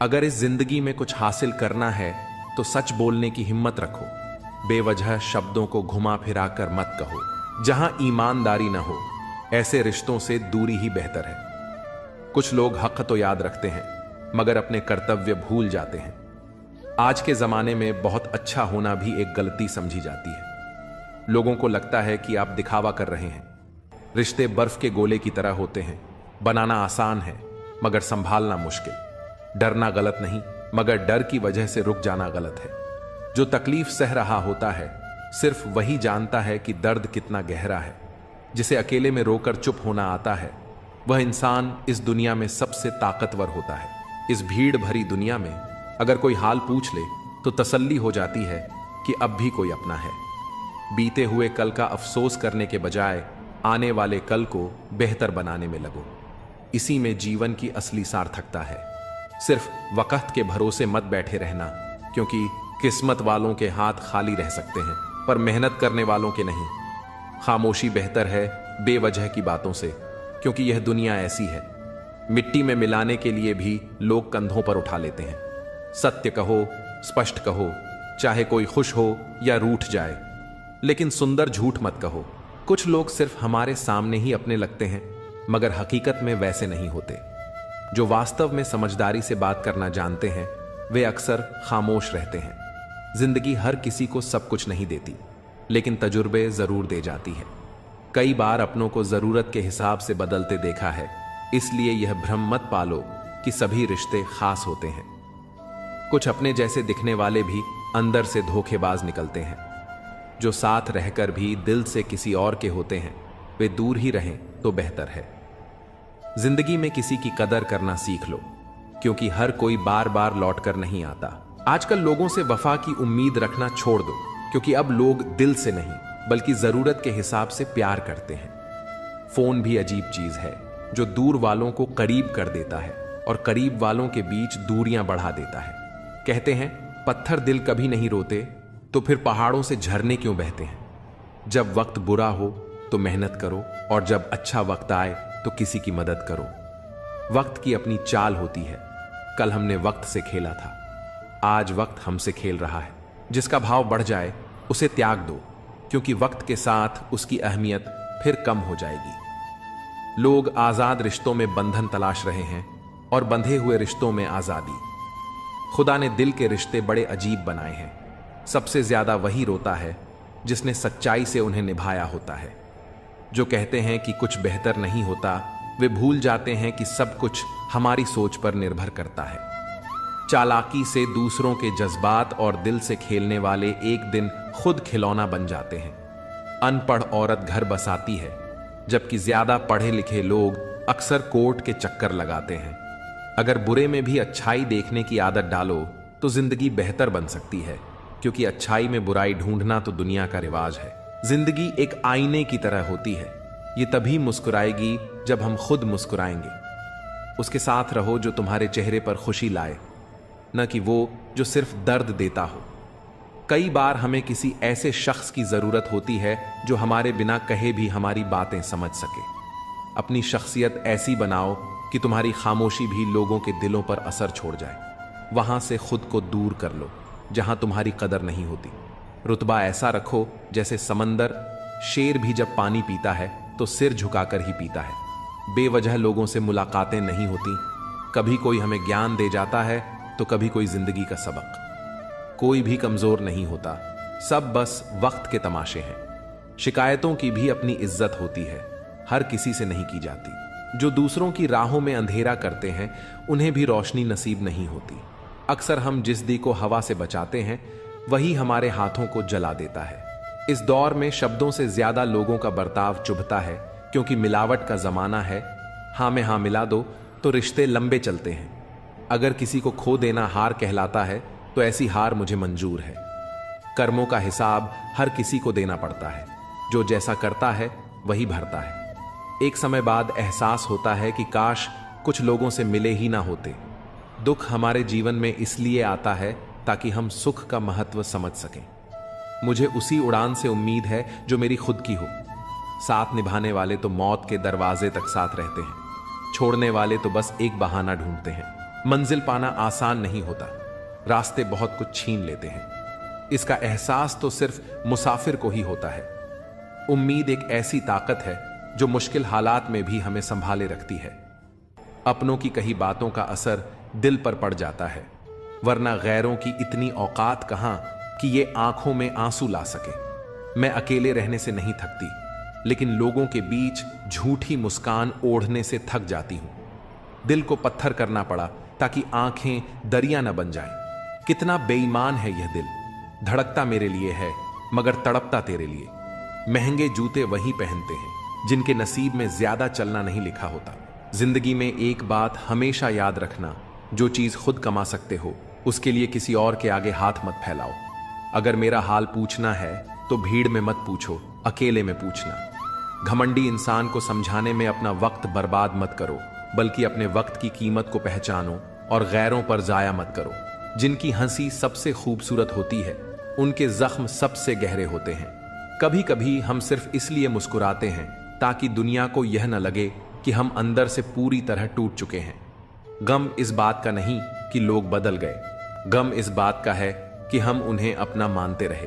अगर इस जिंदगी में कुछ हासिल करना है तो सच बोलने की हिम्मत रखो। बेवजह शब्दों को घुमा फिरा कर मत कहो। जहां ईमानदारी न हो, ऐसे रिश्तों से दूरी ही बेहतर है। कुछ लोग हक तो याद रखते हैं, मगर अपने कर्तव्य भूल जाते हैं। आज के जमाने में बहुत अच्छा होना भी एक गलती समझी जाती है। लोगों को लगता है कि आप दिखावा कर रहे हैं। रिश्ते बर्फ के गोले की तरह होते हैं। बनाना आसान है, मगर संभालना मुश्किल। डरना गलत नहीं, मगर डर की वजह से रुक जाना गलत है। जो तकलीफ सह रहा होता है सिर्फ वही जानता है कि दर्द कितना गहरा है। जिसे अकेले में रोकर चुप होना आता है वह इंसान इस दुनिया में सबसे ताकतवर होता है। इस भीड़ भरी दुनिया में अगर कोई हाल पूछ ले तो तसल्ली हो जाती है कि अब भी कोई अपना है। बीते हुए कल का अफसोस करने के बजाय आने वाले कल को बेहतर बनाने में लगो। इसी में जीवन की असली सार्थकता है। सिर्फ वक्त के भरोसे मत बैठे रहना, क्योंकि किस्मत वालों के हाथ खाली रह सकते हैं पर मेहनत करने वालों के नहीं। खामोशी बेहतर है बेवजह की बातों से, क्योंकि यह दुनिया ऐसी है। मिट्टी में मिलाने के लिए भी लोग कंधों पर उठा लेते हैं। सत्य कहो, स्पष्ट कहो, चाहे कोई खुश हो या रूठ जाए, लेकिन सुंदर झूठ मत कहो। कुछ लोग सिर्फ हमारे सामने ही अपने लगते हैं मगर हकीकत में वैसे नहीं होते। जो वास्तव में समझदारी से बात करना जानते हैं वे अक्सर खामोश रहते हैं। जिंदगी हर किसी को सब कुछ नहीं देती, लेकिन तजुर्बे जरूर दे जाती है। कई बार अपनों को जरूरत के हिसाब से बदलते देखा है, इसलिए यह भ्रम मत पालो कि सभी रिश्ते खास होते हैं। कुछ अपने जैसे दिखने वाले भी अंदर से धोखेबाज निकलते हैं। जो साथ रहकर भी दिल से किसी और के होते हैं वे दूर ही रहें तो बेहतर है। जिंदगी में किसी की कदर करना सीख लो, क्योंकि हर कोई बार बार लौट कर नहीं आता। आजकल लोगों से वफा की उम्मीद रखना छोड़ दो, क्योंकि अब लोग दिल से नहीं बल्कि जरूरत के हिसाब से प्यार करते हैं। फोन भी अजीब चीज है जो दूर वालों को करीब कर देता है और करीब वालों के बीच दूरियां बढ़ा देता है। कहते हैं पत्थर दिल कभी नहीं रोते, तो फिर पहाड़ों से झरने क्यों बहते हैं। जब वक्त बुरा हो तो मेहनत करो, और जब अच्छा वक्त आए तो किसी की मदद करो। वक्त की अपनी चाल होती है। कल हमने वक्त से खेला था, आज वक्त हमसे खेल रहा है। जिसका भाव बढ़ जाए उसे त्याग दो, क्योंकि वक्त के साथ उसकी अहमियत फिर कम हो जाएगी। लोग आजाद रिश्तों में बंधन तलाश रहे हैं और बंधे हुए रिश्तों में आजादी। खुदा ने दिल के रिश्ते बड़े अजीब बनाए हैं। सबसे ज्यादा वही रोता है जिसने सच्चाई से उन्हें निभाया होता है। जो कहते हैं कि कुछ बेहतर नहीं होता, वे भूल जाते हैं कि सब कुछ हमारी सोच पर निर्भर करता है। चालाकी से दूसरों के जज्बात और दिल से खेलने वाले एक दिन खुद खिलौना बन जाते हैं। अनपढ़ औरत घर बसाती है, जबकि ज्यादा पढ़े लिखे लोग अक्सर कोर्ट के चक्कर लगाते हैं। अगर बुरे में भी अच्छाई देखने की आदत डालो तो जिंदगी बेहतर बन सकती है, क्योंकि अच्छाई में बुराई ढूंढना तो दुनिया का रिवाज है। जिंदगी एक आईने की तरह होती है। ये तभी मुस्कुराएगी जब हम खुद मुस्कुराएंगे। उसके साथ रहो जो तुम्हारे चेहरे पर खुशी लाए, न कि वो जो सिर्फ दर्द देता हो। कई बार हमें किसी ऐसे शख्स की जरूरत होती है जो हमारे बिना कहे भी हमारी बातें समझ सके। अपनी शख्सियत ऐसी बनाओ कि तुम्हारी खामोशी भी लोगों के दिलों पर असर छोड़ जाए। वहां से खुद को दूर कर लो जहां तुम्हारी कदर नहीं होती। रुतबा ऐसा रखो जैसे समंदर। शेर भी जब पानी पीता है तो सिर झुकाकर ही पीता है। बेवजह लोगों से मुलाकातें नहीं होती। कभी कोई हमें ज्ञान दे जाता है तो कभी कोई जिंदगी का सबक। कोई भी कमजोर नहीं होता, सब बस वक्त के तमाशे हैं। शिकायतों की भी अपनी इज्जत होती है, हर किसी से नहीं की जाती। जो दूसरों की राहों में अंधेरा करते हैं उन्हें भी रोशनी नसीब नहीं होती। अक्सर हम जिस दी को हवा से बचाते हैं वही हमारे हाथों को जला देता है। इस दौर में शब्दों से ज्यादा लोगों का बर्ताव चुभता है, क्योंकि मिलावट का जमाना है। हाँ में हाँ मिला दो तो रिश्ते लंबे चलते हैं। अगर किसी को खो देना हार कहलाता है तो ऐसी हार मुझे मंजूर है। कर्मों का हिसाब हर किसी को देना पड़ता है। जो जैसा करता है वही भरता है। एक समय बाद एहसास होता है कि काश कुछ लोगों से मिले ही ना होते। दुख हमारे जीवन में इसलिए आता है ताकि हम सुख का महत्व समझ सकें। मुझे उसी उड़ान से उम्मीद है जो मेरी खुद की हो। साथ निभाने वाले तो मौत के दरवाजे तक साथ रहते हैं, छोड़ने वाले तो बस एक बहाना ढूंढते हैं। मंजिल पाना आसान नहीं होता, रास्ते बहुत कुछ छीन लेते हैं। इसका एहसास तो सिर्फ मुसाफिर को ही होता है। उम्मीद एक ऐसी ताकत है जो मुश्किल हालात में भी हमें संभाले रखती है। अपनों की कही बातों का असर दिल पर पड़ जाता है, वरना गैरों की इतनी औकात कहां कि ये आंखों में आंसू ला सके। मैं अकेले रहने से नहीं थकती, लेकिन लोगों के बीच झूठी मुस्कान ओढ़ने से थक जाती हूं। दिल को पत्थर करना पड़ा ताकि आंखें दरिया न बन जाएं। कितना बेईमान है यह दिल, धड़कता मेरे लिए है मगर तड़पता तेरे लिए। महंगे जूते वही पहनते हैं जिनके नसीब में ज्यादा चलना नहीं लिखा होता। जिंदगी में एक बात हमेशा याद रखना, जो चीज खुद कमा सकते हो उसके लिए किसी और के आगे हाथ मत फैलाओ। अगर मेरा हाल पूछना है तो भीड़ में मत पूछो, अकेले में पूछना। घमंडी इंसान को समझाने में अपना वक्त बर्बाद मत करो, बल्कि अपने वक्त की कीमत को पहचानो और गैरों पर जाया मत करो। जिनकी हंसी सबसे खूबसूरत होती है उनके जख्म सबसे गहरे होते हैं। कभी कभी हम सिर्फ इसलिए मुस्कुराते हैं ताकि दुनिया को यह न लगे कि हम अंदर से पूरी तरह टूट चुके हैं। गम इस बात का नहीं कि लोग बदल गए, गम इस बात का है कि हम उन्हें अपना मानते रहे।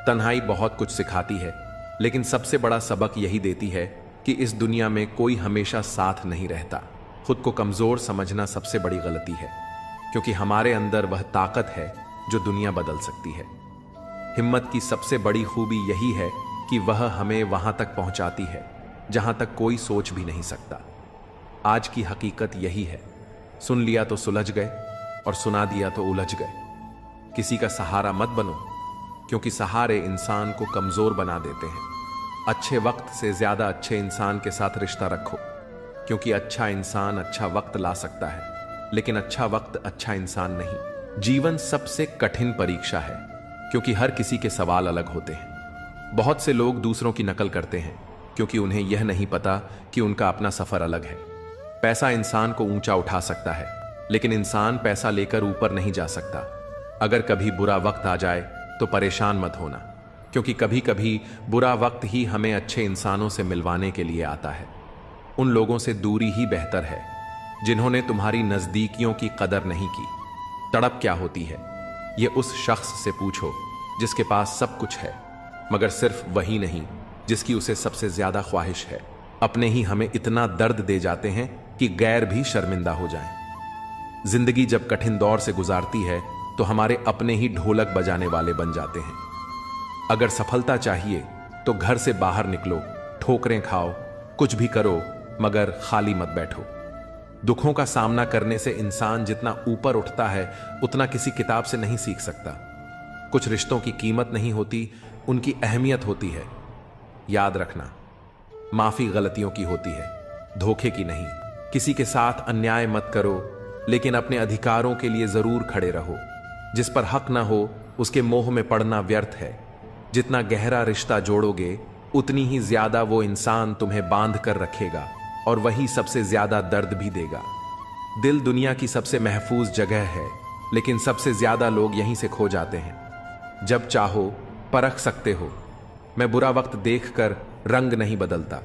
तन्हाई बहुत कुछ सिखाती है, लेकिन सबसे बड़ा सबक यही देती है कि इस दुनिया में कोई हमेशा साथ नहीं रहता। खुद को कमजोर समझना सबसे बड़ी गलती है, क्योंकि हमारे अंदर वह ताकत है जो दुनिया बदल सकती है। हिम्मत की सबसे बड़ी खूबी यही है कि वह हमें वहां तक पहुंचाती है जहां तक कोई सोच भी नहीं सकता। आज की हकीकत यही है, सुन लिया तो सुलझ गए और सुना दिया तो उलझ गए। किसी का सहारा मत बनो, क्योंकि सहारे इंसान को कमजोर बना देते हैं। अच्छे वक्त से ज्यादा अच्छे इंसान के साथ रिश्ता रखो, क्योंकि अच्छा इंसान अच्छा वक्त ला सकता है, लेकिन अच्छा वक्त अच्छा इंसान नहीं। जीवन सबसे कठिन परीक्षा है, क्योंकि हर किसी के सवाल अलग होते हैं। बहुत से लोग दूसरों की नकल करते हैं क्योंकि उन्हें यह नहीं पता कि उनका अपना सफर अलग है। पैसा इंसान को ऊंचा उठा सकता है, लेकिन इंसान पैसा लेकर ऊपर नहीं जा सकता। अगर कभी बुरा वक्त आ जाए तो परेशान मत होना, क्योंकि कभी कभी बुरा वक्त ही हमें अच्छे इंसानों से मिलवाने के लिए आता है। उन लोगों से दूरी ही बेहतर है जिन्होंने तुम्हारी नजदीकियों की कदर नहीं की। तड़प क्या होती है ये उस शख्स से पूछो जिसके पास सब कुछ है, मगर सिर्फ वही नहीं जिसकी उसे सबसे ज्यादा ख्वाहिश है। अपने ही हमें इतना दर्द दे जाते हैं कि गैर भी शर्मिंदा हो जाएं। जिंदगी जब कठिन दौर से गुजारती है तो हमारे अपने ही ढोलक बजाने वाले बन जाते हैं। अगर सफलता चाहिए तो घर से बाहर निकलो, ठोकरें खाओ, कुछ भी करो, मगर खाली मत बैठो। दुखों का सामना करने से इंसान जितना ऊपर उठता है उतना किसी किताब से नहीं सीख सकता। कुछ रिश्तों की कीमत नहीं होती, उनकी अहमियत होती है। याद रखना, माफी गलतियों की होती है, धोखे की नहीं। किसी के साथ अन्याय मत करो, लेकिन अपने अधिकारों के लिए जरूर खड़े रहो। जिस पर हक ना हो उसके मोह में पड़ना व्यर्थ है। जितना गहरा रिश्ता जोड़ोगे उतनी ही ज्यादा वो इंसान तुम्हें बांध कर रखेगा, और वही सबसे ज्यादा दर्द भी देगा। दिल दुनिया की सबसे महफूज जगह है, लेकिन सबसे ज्यादा लोग यहीं से खो जाते हैं। जब चाहो परख सकते हो। मैं बुरा वक्त देखकर रंग नहीं बदलता।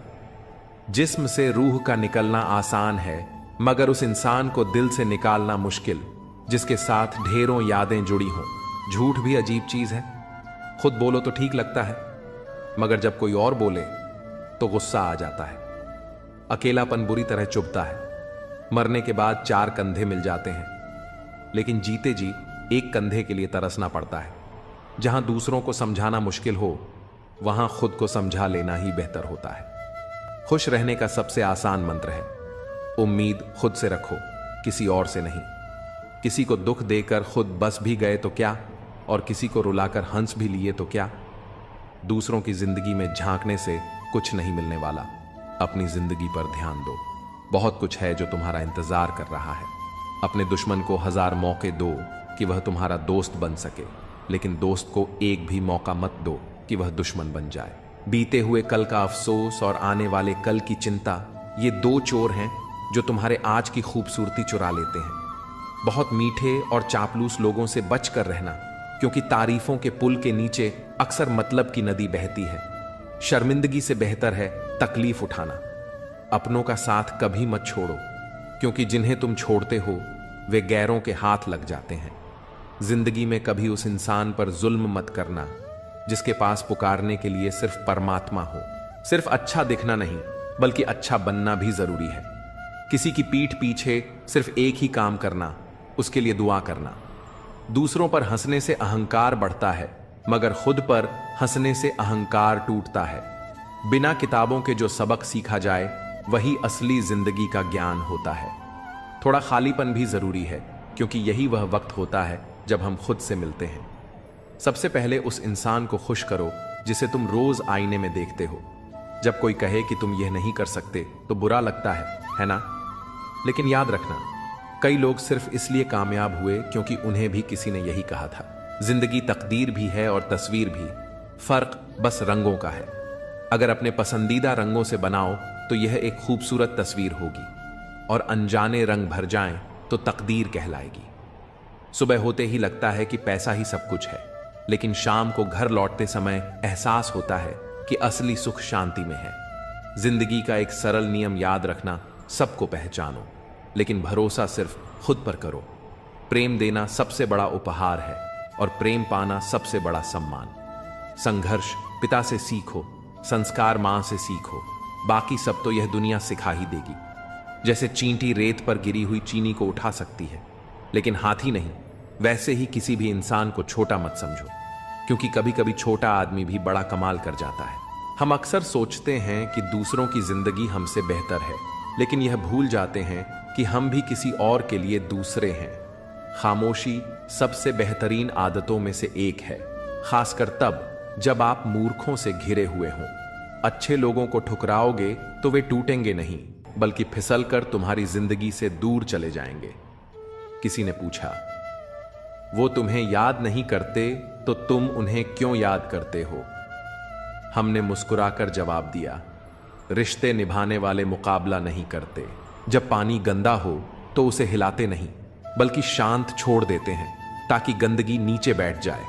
जिस्म से रूह का निकलना आसान है, मगर उस इंसान को दिल से निकालना मुश्किल जिसके साथ ढेरों यादें जुड़ी हों। झूठ भी अजीब चीज है। खुद बोलो तो ठीक लगता है, मगर जब कोई और बोले तो गुस्सा आ जाता है। अकेलापन बुरी तरह चुभता है। मरने के बाद 4 कंधे मिल जाते हैं, लेकिन जीते जी एक कंधे के लिए तरसना पड़ता है। जहां दूसरों को समझाना मुश्किल हो, वहां खुद को समझा लेना ही बेहतर होता है। खुश रहने का सबसे आसान मंत्र है, उम्मीद खुद से रखो, किसी और से नहीं। किसी को दुख देकर खुद बस भी गए तो क्या, और किसी को रुलाकर हंस भी लिए तो क्या। दूसरों की जिंदगी में झांकने से कुछ नहीं मिलने वाला। अपनी जिंदगी पर ध्यान दो। बहुत कुछ है जो तुम्हारा इंतजार कर रहा है। अपने दुश्मन को 1000 मौके दो कि वह तुम्हारा दोस्त बन सके, लेकिन दोस्त को एक भी मौका मत दो कि वह दुश्मन बन जाए। बीते हुए कल का अफसोस और आने वाले कल की चिंता, ये 2 चोर हैं जो तुम्हारे आज की खूबसूरती चुरा लेते हैं। बहुत मीठे और चापलूस लोगों से बच कर रहना, क्योंकि तारीफों के पुल के नीचे अक्सर मतलब की नदी बहती है। शर्मिंदगी से बेहतर है तकलीफ उठाना। अपनों का साथ कभी मत छोड़ो, क्योंकि जिन्हें तुम छोड़ते हो वे गैरों के हाथ लग जाते हैं। जिंदगी में कभी उस इंसान पर जुल्म मत करना जिसके पास पुकारने के लिए सिर्फ परमात्मा हो। सिर्फ अच्छा दिखना नहीं, बल्कि अच्छा बनना भी जरूरी है। किसी की पीठ पीछे सिर्फ एक ही काम करना, उसके लिए दुआ करना। दूसरों पर हंसने से अहंकार बढ़ता है, मगर खुद पर हंसने से अहंकार टूटता है। बिना किताबों के जो सबक सीखा जाए वही असली जिंदगी का ज्ञान होता है। थोड़ा खालीपन भी जरूरी है, क्योंकि यही वह वक्त होता है जब हम खुद से मिलते हैं। सबसे पहले उस इंसान को खुश करो जिसे तुम रोज आईने में देखते हो। जब कोई कहे कि तुम यह नहीं कर सकते तो बुरा लगता है ना? लेकिन याद रखना, कई लोग सिर्फ इसलिए कामयाब हुए क्योंकि उन्हें भी किसी ने यही कहा था। जिंदगी तकदीर भी है और तस्वीर भी, फर्क बस रंगों का है। अगर अपने पसंदीदा रंगों से बनाओ तो यह एक खूबसूरत तस्वीर होगी, और अनजाने रंग भर जाएं तो तकदीर कहलाएगी। सुबह होते ही लगता है कि पैसा ही सब कुछ है, लेकिन शाम को घर लौटते समय एहसास होता है कि असली सुख शांति में है। जिंदगी का एक सरल नियम याद रखना, सबको पहचानो लेकिन भरोसा सिर्फ खुद पर करो। प्रेम देना सबसे बड़ा उपहार है और प्रेम पाना सबसे बड़ा सम्मान। संघर्ष पिता से सीखो, संस्कार मां से सीखो, बाकी सब तो यह दुनिया सिखा ही देगी। जैसे चींटी रेत पर गिरी हुई चीनी को उठा सकती है लेकिन हाथी नहीं, वैसे ही किसी भी इंसान को छोटा मत समझो, क्योंकि कभी कभी छोटा आदमी भी बड़ा कमाल कर जाता है। हम अक्सर सोचते हैं कि दूसरों की जिंदगी हमसे बेहतर है, लेकिन यह भूल जाते हैं कि हम भी किसी और के लिए दूसरे हैं। खामोशी सबसे बेहतरीन आदतों में से एक है, खासकर तब जब आप मूर्खों से घिरे हुए हों। अच्छे लोगों को ठुकराओगे तो वे टूटेंगे नहीं, बल्कि फिसलकर तुम्हारी जिंदगी से दूर चले जाएंगे। किसी ने पूछा, वो तुम्हें याद नहीं करते तो तुम उन्हें क्यों याद करते हो? हमने मुस्कुराकर जवाब दिया, रिश्ते निभाने वाले मुकाबला नहीं करते। जब पानी गंदा हो तो उसे हिलाते नहीं, बल्कि शांत छोड़ देते हैं ताकि गंदगी नीचे बैठ जाए।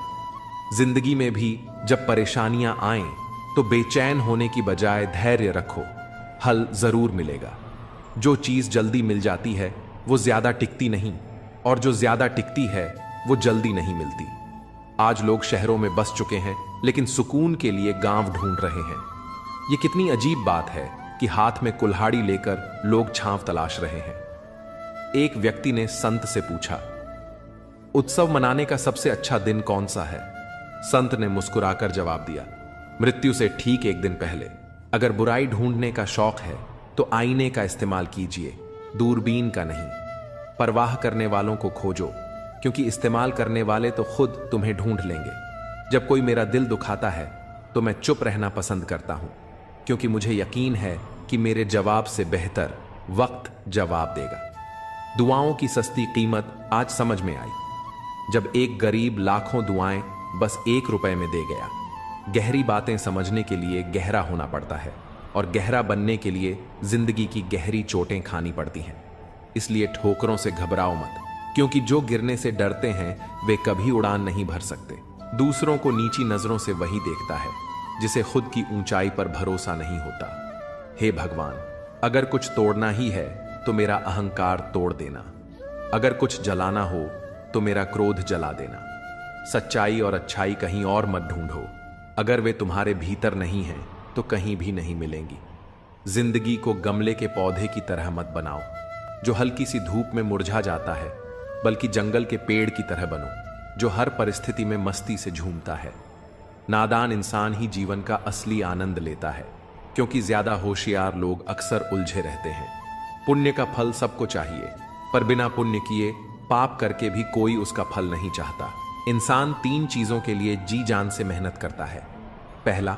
जिंदगी में भी जब परेशानियां आएं तो बेचैन होने की बजाय धैर्य रखो, हल जरूर मिलेगा। जो चीज जल्दी मिल जाती है वो ज्यादा टिकती नहीं, और जो ज्यादा टिकती है वो जल्दी नहीं मिलती। आज लोग शहरों में बस चुके हैं लेकिन सुकून के लिए गांव ढूंढ रहे हैं। ये कितनी अजीब बात है कि हाथ में कुल्हाड़ी लेकर लोग छांव तलाश रहे हैं। एक व्यक्ति ने संत से पूछा, उत्सव मनाने का सबसे अच्छा दिन कौन सा है? संत ने मुस्कुराकर जवाब दिया, मृत्यु से ठीक एक दिन पहले। अगर बुराई ढूंढने का शौक है तो आईने का इस्तेमाल कीजिए, दूरबीन का नहीं। परवाह करने वालों को खोजो, क्योंकि इस्तेमाल करने वाले तो खुद तुम्हें ढूंढ लेंगे। जब कोई मेरा दिल दुखाता है तो मैं चुप रहना पसंद करता हूं, क्योंकि मुझे यकीन है कि मेरे जवाब से बेहतर वक्त जवाब देगा। दुआओं की सस्ती कीमत आज समझ में आई, जब एक गरीब लाखों दुआएं बस 1 रुपए में दे गया। गहरी बातें समझने के लिए गहरा होना पड़ता है, और गहरा बनने के लिए जिंदगी की गहरी चोटें खानी पड़ती हैं। इसलिए ठोकरों से घबराओ मत, क्योंकि जो गिरने से डरते हैं वे कभी उड़ान नहीं भर सकते। दूसरों को नीची नजरों से वही देखता है जिसे खुद की ऊंचाई पर भरोसा नहीं होता। हे भगवान, अगर कुछ तोड़ना ही है तो मेरा अहंकार तोड़ देना, अगर कुछ जलाना हो तो मेरा क्रोध जला देना। सच्चाई और अच्छाई कहीं और मत ढूंढो, अगर वे तुम्हारे भीतर नहीं हैं तो कहीं भी नहीं मिलेंगी। जिंदगी को गमले के पौधे की तरह मत बनाओ जो हल्की सी धूप में मुरझा जाता है, बल्कि जंगल के पेड़ की तरह बनो जो हर परिस्थिति में मस्ती से झूमता है। नादान इंसान ही जीवन का असली आनंद लेता है, क्योंकि ज्यादा होशियार लोग अक्सर उलझे रहते हैं। पुण्य का फल सबको चाहिए, पर बिना पुण्य किए पाप करके भी कोई उसका फल नहीं चाहता। इंसान 3 चीजों के लिए जी जान से मेहनत करता है। पहला,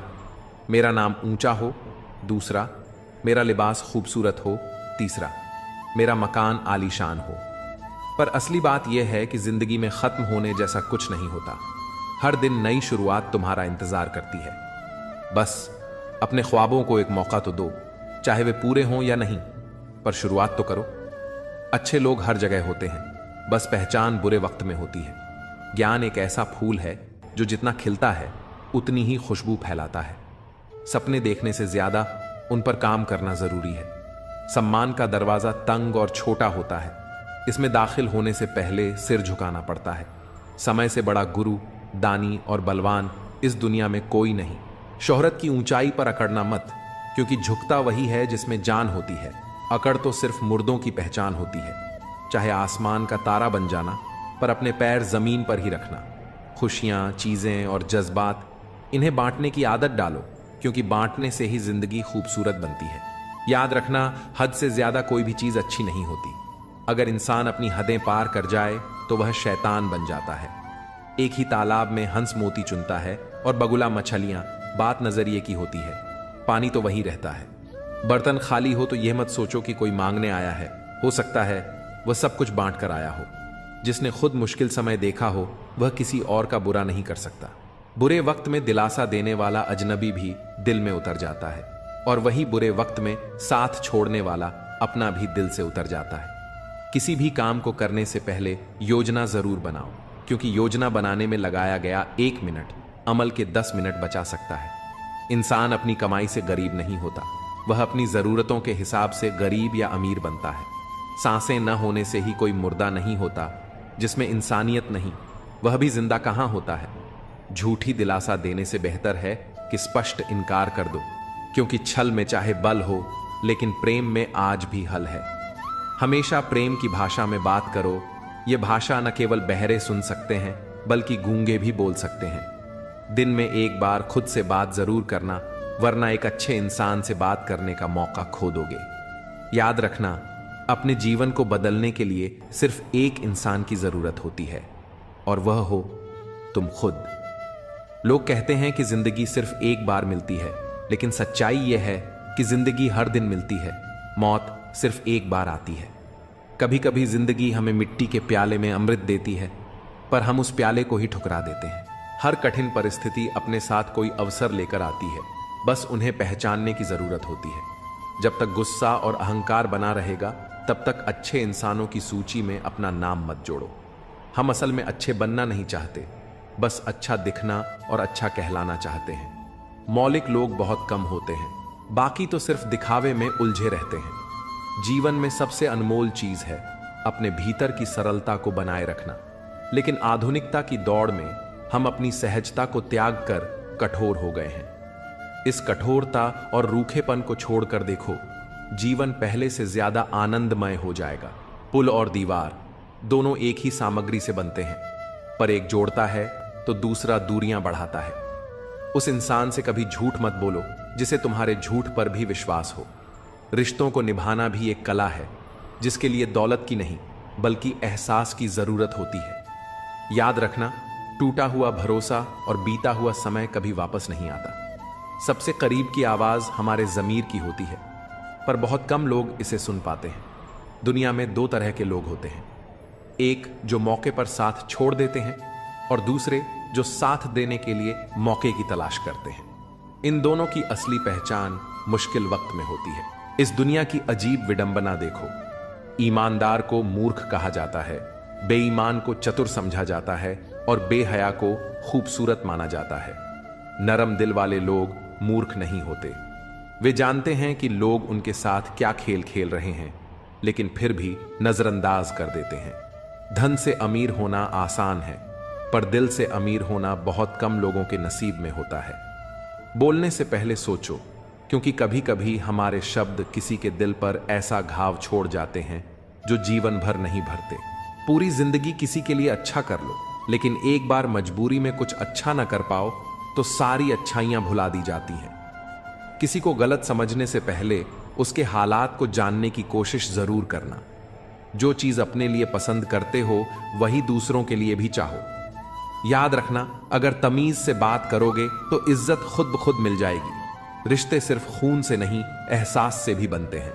मेरा नाम ऊंचा हो। दूसरा, मेरा लिबास खूबसूरत हो। तीसरा, मेरा मकान आलीशान हो। पर असली बात यह है कि जिंदगी में खत्म होने जैसा कुछ नहीं होता। हर दिन नई शुरुआत तुम्हारा इंतजार करती है। बस अपने ख्वाबों को एक मौका तो दो, चाहे वे पूरे हों या नहीं, पर शुरुआत तो करो। अच्छे लोग हर जगह होते हैं, बस पहचान बुरे वक्त में होती है। ज्ञान एक ऐसा फूल है जो जितना खिलता है उतनी ही खुशबू फैलाता है। सपने देखने से ज्यादा उन पर काम करना जरूरी है। सम्मान का दरवाजा तंग और छोटा होता है, इसमें दाखिल होने से पहले सिर झुकाना पड़ता है। समय से बड़ा गुरु, दानी और बलवान इस दुनिया में कोई नहीं। शोहरत की ऊंचाई पर अकड़ना मत, क्योंकि झुकता वही है जिसमें जान होती है। अकड़ तो सिर्फ मुर्दों की पहचान होती है। चाहे आसमान का तारा बन जाना, पर अपने पैर जमीन पर ही रखना। खुशियां, चीजें और जज्बात, इन्हें बांटने की आदत डालो, क्योंकि बांटने से ही जिंदगी खूबसूरत बनती है। याद रखना, हद से ज्यादा कोई भी चीज अच्छी नहीं होती। अगर इंसान अपनी हदें पार कर जाए तो वह शैतान बन जाता है। एक ही तालाब में हंस मोती चुनता है और बगुला मछलियां, बात नजरिए की होती है, पानी तो वही रहता है। बर्तन खाली हो तो यह मत सोचो कि कोई मांगने आया है, हो सकता है वह सब कुछ बांट कर आया हो। जिसने खुद मुश्किल समय देखा हो वह किसी और का बुरा नहीं कर सकता। बुरे वक्त में दिलासा देने वाला अजनबी भी दिल में उतर जाता है, और वही बुरे वक्त में साथ छोड़ने वाला अपना भी दिल से उतर जाता है। किसी भी काम को करने से पहले योजना जरूर बनाओ, क्योंकि योजना बनाने में लगाया गया 1 मिनट अमल के 10 मिनट बचा सकता है। इंसान अपनी कमाई से गरीब नहीं होता, वह अपनी जरूरतों के हिसाब से गरीब या अमीर बनता है। सांसें न होने से ही कोई मुर्दा नहीं होता। जिसमें इंसानियत नहीं वह भी जिंदा कहां होता है। झूठी दिलासा देने से बेहतर है कि स्पष्ट इनकार कर दो, क्योंकि छल में चाहे बल हो लेकिन प्रेम में आज भी हल है। हमेशा प्रेम की भाषा में बात करो। यह भाषा न केवल बहरे सुन सकते हैं बल्कि गूंगे भी बोल सकते हैं। दिन में एक बार खुद से बात जरूर करना, वरना एक अच्छे इंसान से बात करने का मौका खो दोगे। याद रखना, अपने जीवन को बदलने के लिए सिर्फ एक इंसान की जरूरत होती है, और वह हो तुम खुद। लोग कहते हैं कि जिंदगी सिर्फ एक बार मिलती है, लेकिन सच्चाई यह है कि जिंदगी हर दिन मिलती है। मौत सिर्फ एक बार आती है। कभी कभी जिंदगी हमें मिट्टी के प्याले में अमृत देती है, पर हम उस प्याले को ही ठुकरा देते हैं। हर कठिन परिस्थिति अपने साथ कोई अवसर लेकर आती है, बस उन्हें पहचानने की जरूरत होती है। जब तक गुस्सा और अहंकार बना रहेगा तब तक अच्छे इंसानों की सूची में अपना नाम मत जोड़ो। हम असल में अच्छे बनना नहीं चाहते, बस अच्छा दिखना और अच्छा कहलाना चाहते हैं। मौलिक लोग बहुत कम होते हैं, बाकी तो सिर्फ दिखावे में उलझे रहते हैं। जीवन में सबसे अनमोल चीज है अपने भीतर की सरलता को बनाए रखना, लेकिन आधुनिकता की दौड़ में हम अपनी सहजता को त्याग कर कठोर हो गए हैं। इस कठोरता और रूखेपन को छोड़कर देखो, जीवन पहले से ज्यादा आनंदमय हो जाएगा। पुल और दीवार दोनों एक ही सामग्री से बनते हैं, पर एक जोड़ता है तो दूसरा दूरियां बढ़ाता है। उस इंसान से कभी झूठ मत बोलो जिसे तुम्हारे झूठ पर भी विश्वास हो। रिश्तों को निभाना भी एक कला है, जिसके लिए दौलत की नहीं बल्कि एहसास की जरूरत होती है। याद रखना, टूटा हुआ भरोसा और बीता हुआ समय कभी वापस नहीं आता। सबसे करीब की आवाज हमारे जमीर की होती है, पर बहुत कम लोग इसे सुन पाते हैं। दुनिया में 2 तरह के लोग होते हैं, एक जो मौके पर साथ छोड़ देते हैं और दूसरे जो साथ देने के लिए मौके की तलाश करते हैं। इन दोनों की असली पहचान मुश्किल वक्त में होती है। इस दुनिया की अजीब विडंबना देखो, ईमानदार को मूर्ख कहा जाता है, बेईमान को चतुर समझा जाता है और बेहया को खूबसूरत माना जाता है। नरम दिल वाले लोग मूर्ख नहीं होते। वे जानते हैं कि लोग उनके साथ क्या खेल खेल रहे हैं, लेकिन फिर भी नजरअंदाज कर देते हैं। धन से अमीर होना आसान है, पर दिल से अमीर होना बहुत कम लोगों के नसीब में होता है। बोलने से पहले सोचो, क्योंकि कभी कभी हमारे शब्द किसी के दिल पर ऐसा घाव छोड़ जाते हैं जो जीवन भर नहीं भरते। पूरी जिंदगी किसी के लिए अच्छा कर लो, लेकिन एक बार मजबूरी में कुछ अच्छा ना कर पाओ तो सारी अच्छाइयां भुला दी जाती हैं। किसी को गलत समझने से पहले उसके हालात को जानने की कोशिश जरूर करना। जो चीज अपने लिए पसंद करते हो वही दूसरों के लिए भी चाहो। याद रखना, अगर तमीज से बात करोगे तो इज्जत खुद ब खुद मिल जाएगी। रिश्ते सिर्फ खून से नहीं, एहसास से भी बनते हैं।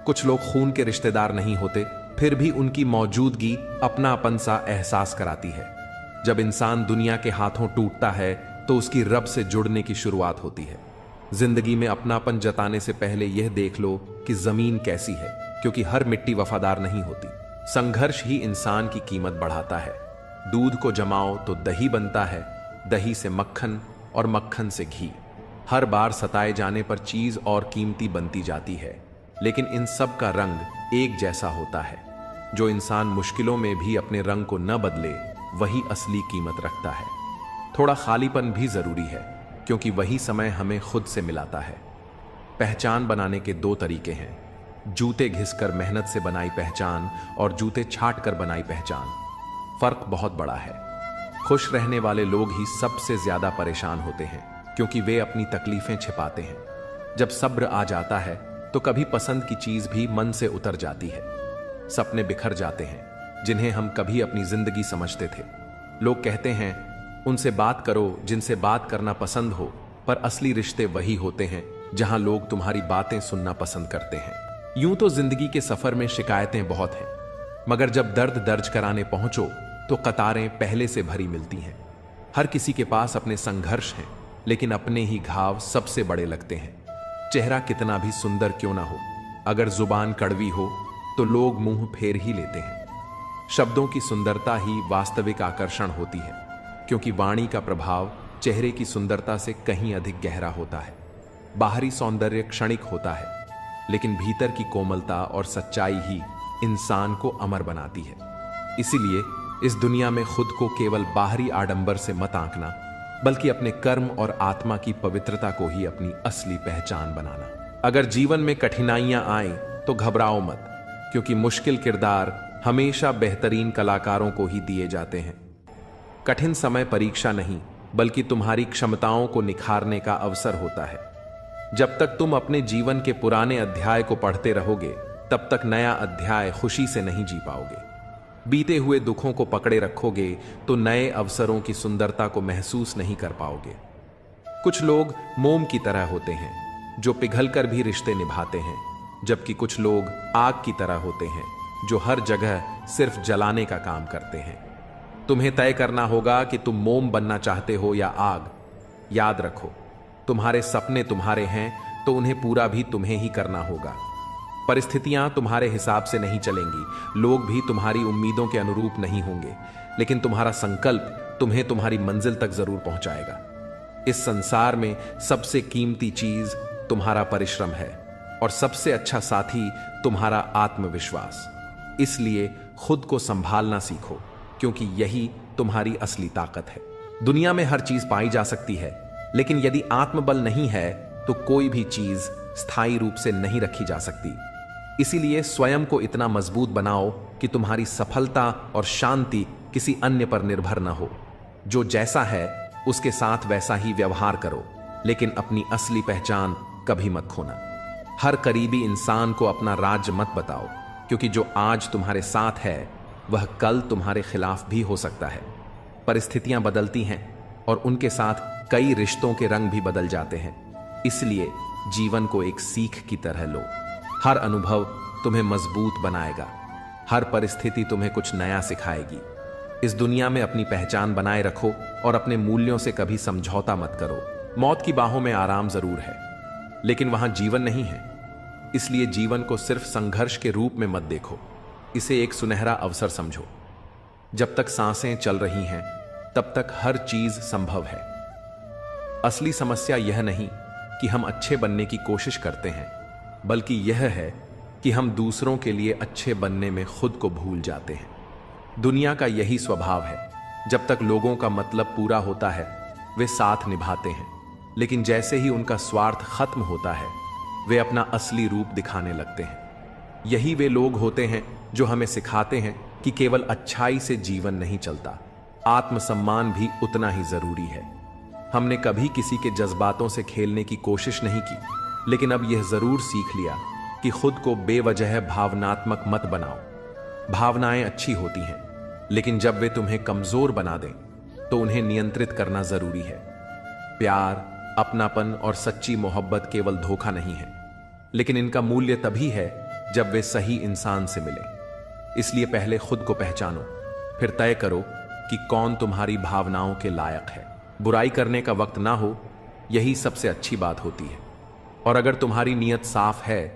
कुछ लोग खून के रिश्तेदार नहीं होते, फिर भी उनकी मौजूदगी अपनापन सा एहसास कराती है। जब इंसान दुनिया के हाथों टूटता है तो उसकी रब से जुड़ने की शुरुआत होती है। जिंदगी में अपनापन जताने से पहले यह देख लो कि जमीन कैसी है, क्योंकि हर मिट्टी वफादार नहीं होती। संघर्ष ही इंसान की कीमत बढ़ाता है। दूध को जमाओ तो दही बनता है, दही से मक्खन और मक्खन से घी। हर बार सताए जाने पर चीज और कीमती बनती जाती है, लेकिन इन सब का रंग एक जैसा होता है। जो इंसान मुश्किलों में भी अपने रंग को न बदले वही असली कीमत रखता है। थोड़ा खालीपन भी जरूरी है, क्योंकि वही समय हमें खुद से मिलाता है। पहचान बनाने के 2 तरीके हैं, जूते घिसकर मेहनत से बनाई पहचान और जूते छाट कर बनाई पहचान। फर्क बहुत बड़ा है। खुश रहने वाले लोग ही सबसे ज्यादा परेशान होते हैं, क्योंकि वे अपनी तकलीफें छिपाते हैं। जब सब्र आ जाता है तो कभी पसंद की चीज भी मन से उतर जाती है। सपने बिखर जाते हैं जिन्हें हम कभी अपनी जिंदगी समझते थे। लोग कहते हैं उनसे बात करो जिनसे बात करना पसंद हो, पर असली रिश्ते वही होते हैं जहां लोग तुम्हारी बातें सुनना पसंद करते हैं। यूं तो जिंदगी के सफर में शिकायतें बहुत हैं, मगर जब दर्द दर्ज कराने पहुंचो तो कतारें पहले से भरी मिलती हैं। हर किसी के पास अपने संघर्ष हैं, लेकिन अपने ही घाव सबसे बड़े लगते हैं। चेहरा कितना भी सुंदर क्यों ना हो, अगर जुबान कड़वी हो तो लोग मुंह फेर ही लेते हैं। शब्दों की सुंदरता ही वास्तविक आकर्षण होती है, क्योंकि वाणी का प्रभाव चेहरे की सुंदरता से कहीं अधिक गहरा होता है। बाहरी सौंदर्य क्षणिक होता है, लेकिन भीतर की कोमलता और सच्चाई ही इंसान को अमर बनाती है। इसीलिए इस दुनिया में खुद को केवल बाहरी आडंबर से मत आंकना, बल्कि अपने कर्म और आत्मा की पवित्रता को ही अपनी असली पहचान बनाना। अगर जीवन में कठिनाइयां आएं तो घबराओ मत, क्योंकि मुश्किल किरदार हमेशा बेहतरीन कलाकारों को ही दिए जाते हैं। कठिन समय परीक्षा नहीं, बल्कि तुम्हारी क्षमताओं को निखारने का अवसर होता है। जब तक तुम अपने जीवन के पुराने अध्याय को पढ़ते रहोगे, तब तक नया अध्याय खुशी से नहीं जी पाओगे। बीते हुए दुखों को पकड़े रखोगे तो नए अवसरों की सुंदरता को महसूस नहीं कर पाओगे। कुछ लोग मोम की तरह होते हैं जो पिघलकर भी रिश्ते निभाते हैं, जबकि कुछ लोग आग की तरह होते हैं जो हर जगह सिर्फ जलाने का काम करते हैं। तुम्हें तय करना होगा कि तुम मोम बनना चाहते हो या आग। याद रखो, तुम्हारे सपने तुम्हारे हैं तो उन्हें पूरा भी तुम्हें ही करना होगा। परिस्थितियां तुम्हारे हिसाब से नहीं चलेंगी, लोग भी तुम्हारी उम्मीदों के अनुरूप नहीं होंगे, लेकिन तुम्हारा संकल्प तुम्हें तुम्हारी मंजिल तक जरूर पहुंचाएगा। इस संसार में सबसे कीमती चीज तुम्हारा परिश्रम है, और सबसे अच्छा साथी तुम्हारा आत्मविश्वास। इसलिए खुद को संभालना सीखो, क्योंकि यही तुम्हारी असली ताकत है। दुनिया में हर चीज पाई जा सकती है, लेकिन यदि आत्मबल नहीं है तो कोई भी चीज स्थायी रूप से नहीं रखी जा सकती। इसीलिए स्वयं को इतना मजबूत बनाओ कि तुम्हारी सफलता और शांति किसी अन्य पर निर्भर न हो। जो जैसा है उसके साथ वैसा ही व्यवहार करो, लेकिन अपनी असली पहचान कभी मत खोना। हर करीबी इंसान को अपना राज मत बताओ, क्योंकि जो आज तुम्हारे साथ है वह कल तुम्हारे खिलाफ भी हो सकता है। परिस्थितियां बदलती हैं और उनके साथ कई रिश्तों के रंग भी बदल जाते हैं। इसलिए जीवन को एक सीख की तरह लो। हर अनुभव तुम्हें मजबूत बनाएगा, हर परिस्थिति तुम्हें कुछ नया सिखाएगी। इस दुनिया में अपनी पहचान बनाए रखो और अपने मूल्यों से कभी समझौता मत करो। मौत की बाहों में आराम जरूर है, लेकिन वहां जीवन नहीं है। इसलिए जीवन को सिर्फ संघर्ष के रूप में मत देखो, इसे एक सुनहरा अवसर समझो। जब तक सांसें चल रही हैं, तब तक हर चीज संभव है। असली समस्या यह नहीं कि हम अच्छे बनने की कोशिश करते हैं, बल्कि यह है कि हम दूसरों के लिए अच्छे बनने में खुद को भूल जाते हैं। दुनिया का यही स्वभाव है, जब तक लोगों का मतलब पूरा होता है वे साथ निभाते हैं, लेकिन जैसे ही उनका स्वार्थ खत्म होता है वे अपना असली रूप दिखाने लगते हैं। यही वे लोग होते हैं जो हमें सिखाते हैं कि केवल अच्छाई से जीवन नहीं चलता, आत्मसम्मान भी उतना ही जरूरी है। हमने कभी किसी के जज्बातों से खेलने की कोशिश नहीं की, लेकिन अब यह जरूर सीख लिया कि खुद को बेवजह भावनात्मक मत बनाओ। भावनाएं अच्छी होती हैं, लेकिन जब वे तुम्हें कमजोर बना दें तो उन्हें नियंत्रित करना जरूरी है। प्यार, अपनापन और सच्ची मोहब्बत केवल धोखा नहीं है, लेकिन इनका मूल्य तभी है जब वे सही इंसान से मिले। इसलिए पहले खुद को पहचानो, फिर तय करो कि कौन तुम्हारी भावनाओं के लायक है। बुराई करने का वक्त ना हो, यही सबसे अच्छी बात होती है। और अगर तुम्हारी नीयत साफ है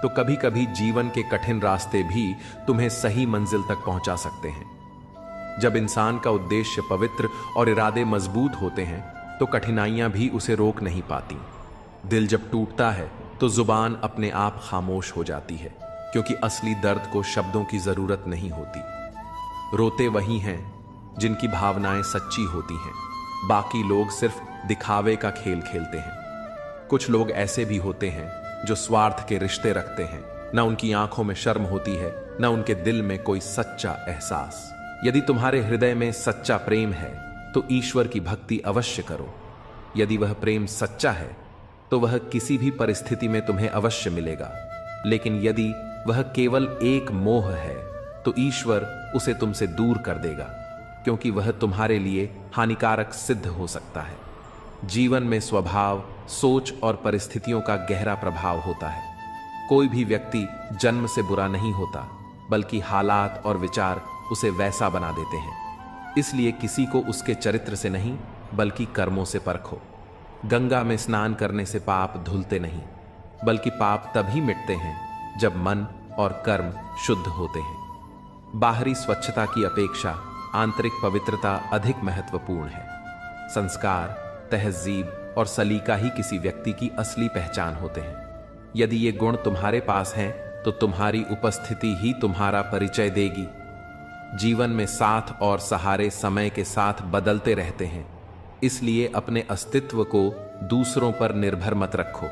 तो कभी कभी जीवन के कठिन रास्ते भी तुम्हें सही मंजिल तक पहुंचा सकते हैं। जब इंसान का उद्देश्य पवित्र और इरादे मजबूत होते हैं तो कठिनाइयां भी उसे रोक नहीं पाती। दिल जब टूटता है तो जुबान अपने आप खामोश हो जाती है, क्योंकि असली दर्द को शब्दों की जरूरत नहीं होती। रोते वही हैं जिनकी भावनाएं सच्ची होती हैं, बाकी लोग सिर्फ दिखावे का खेल खेलते हैं। कुछ लोग ऐसे भी होते हैं जो स्वार्थ के रिश्ते रखते हैं, ना उनकी आंखों में शर्म होती है, ना उनके दिल में कोई सच्चा एहसास। यदि तुम्हारे हृदय में सच्चा प्रेम है तो ईश्वर की भक्ति अवश्य करो। यदि वह प्रेम सच्चा है तो वह किसी भी परिस्थिति में तुम्हें अवश्य मिलेगा, लेकिन यदि वह केवल एक मोह है तो ईश्वर उसे तुमसे दूर कर देगा, क्योंकि वह तुम्हारे लिए हानिकारक सिद्ध हो सकता है। जीवन में स्वभाव, सोच और परिस्थितियों का गहरा प्रभाव होता है। कोई भी व्यक्ति जन्म से बुरा नहीं होता, बल्कि हालात और विचार उसे वैसा बना देते हैं। इसलिए किसी को उसके चरित्र से नहीं, बल्कि कर्मों से परखो। गंगा में स्नान करने से पाप धुलते नहीं, बल्कि पाप तभी मिटते हैं जब मन और कर्म शुद्ध होते हैं। बाहरी स्वच्छता की अपेक्षा आंतरिक पवित्रता अधिक महत्वपूर्ण है। संस्कार, तहजीब और सलीका ही किसी व्यक्ति की असली पहचान होते हैं। यदि ये गुण तुम्हारे पास हैं, तो तुम्हारी उपस्थिति ही तुम्हारा परिचय देगी। जीवन में साथ और सहारे समय के साथ बदलते रहते हैं, इसलिए अपने अस्तित्व को दूसरों पर निर्भर मत रखो।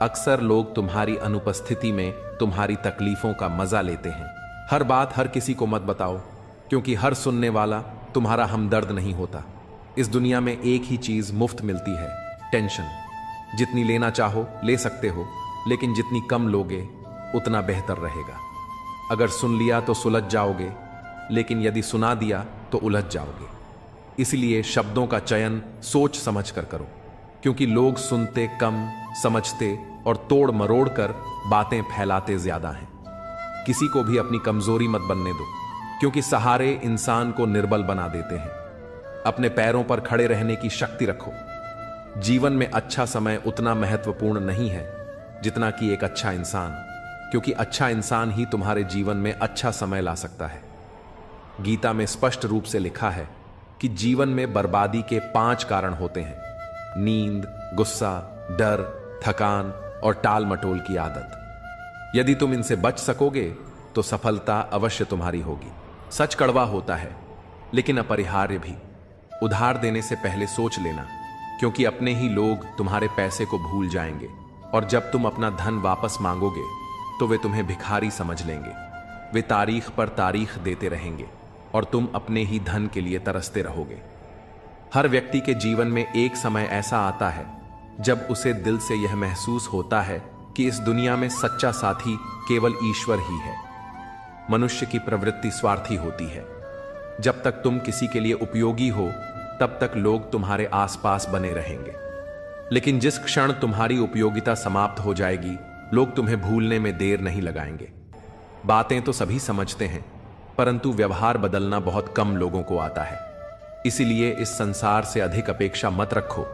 अक्सर लोग तुम्हारी अनुपस्थिति में तुम्हारी तकलीफों का मजा लेते हैं। हर बात हर किसी को मत बताओ, क्योंकि हर सुनने वाला तुम्हारा हमदर्द नहीं होता। इस दुनिया में एक ही चीज मुफ्त मिलती है, टेंशन। जितनी लेना चाहो ले सकते हो, लेकिन जितनी कम लोगे उतना बेहतर रहेगा। अगर सुन लिया तो सुलझ जाओगे, लेकिन यदि सुना दिया तो उलझ जाओगे। इसलिए शब्दों का चयन सोच समझ कर करो, क्योंकि लोग सुनते कम, समझते और तोड़ मरोड़ कर बातें फैलाते ज्यादा हैं। किसी को भी अपनी कमजोरी मत बनने दो, क्योंकि सहारे इंसान को निर्बल बना देते हैं। अपने पैरों पर खड़े रहने की शक्ति रखो। जीवन में अच्छा समय उतना महत्वपूर्ण नहीं है जितना कि एक अच्छा इंसान, क्योंकि अच्छा इंसान ही तुम्हारे जीवन में अच्छा समय ला सकता है। गीता में स्पष्ट रूप से लिखा है कि जीवन में बर्बादी के 5 कारण होते हैं: नींद, गुस्सा, डर, थकान और टाल मटोल की आदत। यदि तुम इनसे बच सकोगे तो सफलता अवश्य तुम्हारी होगी। सच कड़वा होता है, लेकिन अपरिहार्य भी। उधार देने से पहले सोच लेना, क्योंकि अपने ही लोग तुम्हारे पैसे को भूल जाएंगे, और जब तुम अपना धन वापस मांगोगे तो वे तुम्हें भिखारी समझ लेंगे। वे तारीख पर तारीख देते रहेंगे और तुम अपने ही धन के लिए तरसते रहोगे। हर व्यक्ति के जीवन में एक समय ऐसा आता है जब उसे दिल से यह महसूस होता है कि इस दुनिया में सच्चा साथी केवल ईश्वर ही है। मनुष्य की प्रवृत्ति स्वार्थी होती है। जब तक तुम किसी के लिए उपयोगी हो, तब तक लोग तुम्हारे आसपास बने रहेंगे। लेकिन जिस क्षण तुम्हारी उपयोगिता समाप्त हो जाएगी, लोग तुम्हें भूलने में देर नहीं लगाएंगे। बातें तो सभी समझते हैं, परंतु व्यवहार बदलना बहुत कम लोगों को आता है। इसीलिए इस संसार से अधिक अपेक्षा मत रखो,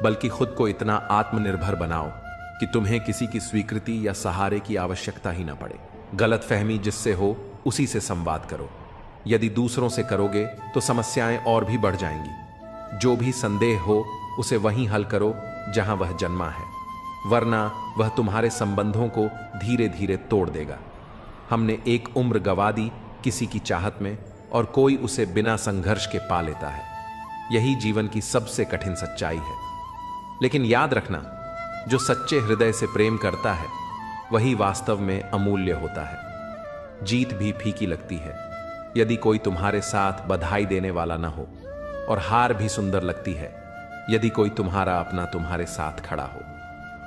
बल्कि खुद को इतना आत्मनिर्भर बनाओ कि तुम्हें किसी की स्वीकृति या सहारे की आवश्यकता ही न पड़े। गलतफहमी जिससे हो उसी से संवाद करो। यदि दूसरों से करोगे तो समस्याएं और भी बढ़ जाएंगी। जो भी संदेह हो उसे वहीं हल करो जहां वह जन्मा है, वरना वह तुम्हारे संबंधों को धीरे धीरे तोड़ देगा। हमने एक उम्र गंवा दी किसी की चाहत में, और कोई उसे बिना संघर्ष के पा लेता है। यही जीवन की सबसे कठिन सच्चाई है। लेकिन याद रखना, जो सच्चे हृदय से प्रेम करता है वही वास्तव में अमूल्य होता है। जीत भी फीकी लगती है यदि कोई तुम्हारे साथ बधाई देने वाला न हो, और हार भी सुंदर लगती है यदि कोई तुम्हारा अपना तुम्हारे साथ खड़ा हो,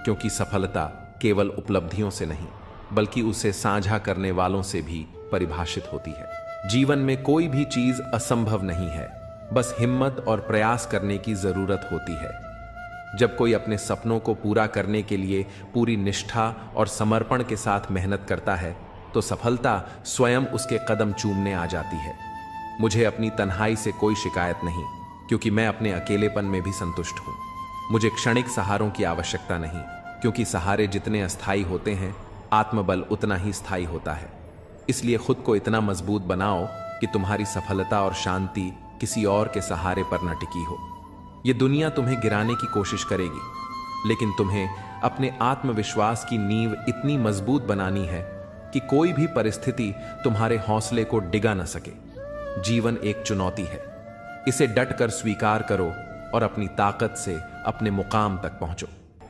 क्योंकि सफलता केवल उपलब्धियों से नहीं, बल्कि उसे साझा करने वालों से भी परिभाषित होती है। जीवन में कोई भी चीज असंभव नहीं है, बस हिम्मत और प्रयास करने की जरूरत होती है। जब कोई अपने सपनों को पूरा करने के लिए पूरी निष्ठा और समर्पण के साथ मेहनत करता है, तो सफलता स्वयं उसके कदम चूमने आ जाती है। मुझे अपनी तन्हाई से कोई शिकायत नहीं, क्योंकि मैं अपने अकेलेपन में भी संतुष्ट हूं। मुझे क्षणिक सहारों की आवश्यकता नहीं, क्योंकि सहारे जितने अस्थायी होते हैं, आत्मबल उतना ही स्थायी होता है। इसलिए खुद को इतना मजबूत बनाओ कि तुम्हारी सफलता और शांति किसी और के सहारे पर न टिकी हो। ये दुनिया तुम्हें गिराने की कोशिश करेगी, लेकिन तुम्हें अपने आत्मविश्वास की नींव इतनी मजबूत बनानी है कि कोई भी परिस्थिति तुम्हारे हौसले को डिगा न सके। जीवन एक चुनौती है, इसे डट कर स्वीकार करो और अपनी ताकत से अपने मुकाम तक पहुंचो।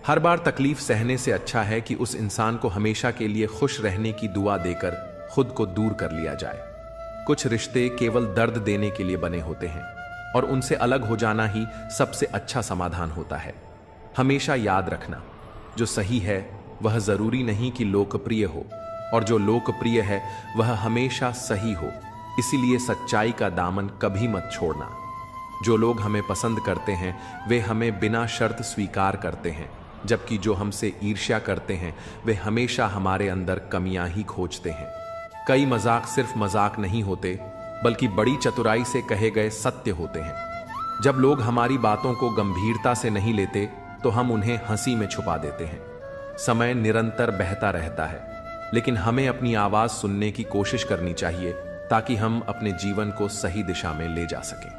हर बार तकलीफ सहने से अच्छा है कि उस इंसान को हमेशा के लिए खुश रहने की दुआ देकर खुद को दूर कर लिया जाए। कुछ रिश्ते केवल दर्द देने के लिए बने होते हैं, और उनसे अलग हो जाना ही सबसे अच्छा समाधान होता है। हमेशा याद रखना, जो सही है वह जरूरी नहीं कि लोकप्रिय हो, और जो लोकप्रिय है वह हमेशा सही हो। इसीलिए सच्चाई का दामन कभी मत छोड़ना। जो लोग हमें पसंद करते हैं वे हमें बिना शर्त स्वीकार करते हैं, जबकि जो हमसे ईर्ष्या करते हैं वे हमेशा हमारे अंदर कमियां ही खोजते हैं। कई मजाक सिर्फ मजाक नहीं होते, बल्कि बड़ी चतुराई से कहे गए सत्य होते हैं। जब लोग हमारी बातों को गंभीरता से नहीं लेते तो हम उन्हें हंसी में छुपा देते हैं। समय निरंतर बहता रहता है, लेकिन हमें अपनी आवाज सुनने की कोशिश करनी चाहिए ताकि हम अपने जीवन को सही दिशा में ले जा सकें।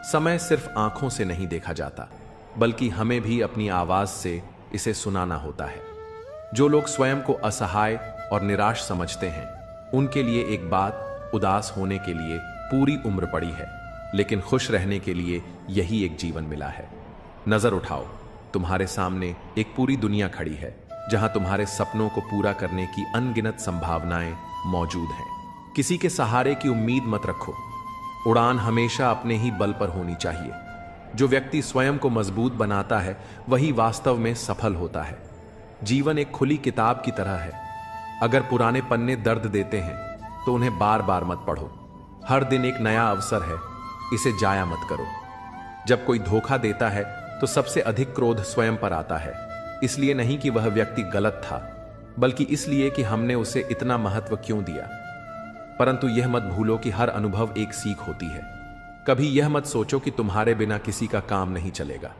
समय सिर्फ आंखों से नहीं देखा जाता, बल्कि हमें भी अपनी आवाज से इसे सुनाना होता है। जो लोग स्वयं को असहाय और निराश समझते हैं, उनके लिए एक बात, उदास होने के लिए पूरी उम्र पड़ी है, लेकिन खुश रहने के लिए यही एक जीवन मिला है। नजर उठाओ, तुम्हारे सामने एक पूरी दुनिया खड़ी है, जहां तुम्हारे सपनों को पूरा करने की अनगिनत संभावनाएं मौजूद हैं। किसी के सहारे की उम्मीद मत रखो। उड़ान हमेशा अपने ही बल पर होनी चाहिए। जो व्यक्ति स्वयं को मजबूत बनाता है वही वास्तव में सफल होता है। जीवन एक खुली किताब की तरह है। अगर पुराने पन्ने दर्द देते हैं तो उन्हें बार बार मत पढ़ो। हर दिन एक नया अवसर है, इसे जाया मत करो। जब कोई धोखा देता है तो सबसे अधिक क्रोध स्वयं पर आता है, इसलिए नहीं कि वह व्यक्ति गलत था, बल्कि इसलिए कि हमने उसे इतना महत्व क्यों दिया। परंतु यह मत भूलो कि हर अनुभव एक सीख होती है। कभी यह मत सोचो कि तुम्हारे बिना किसी का काम नहीं चलेगा।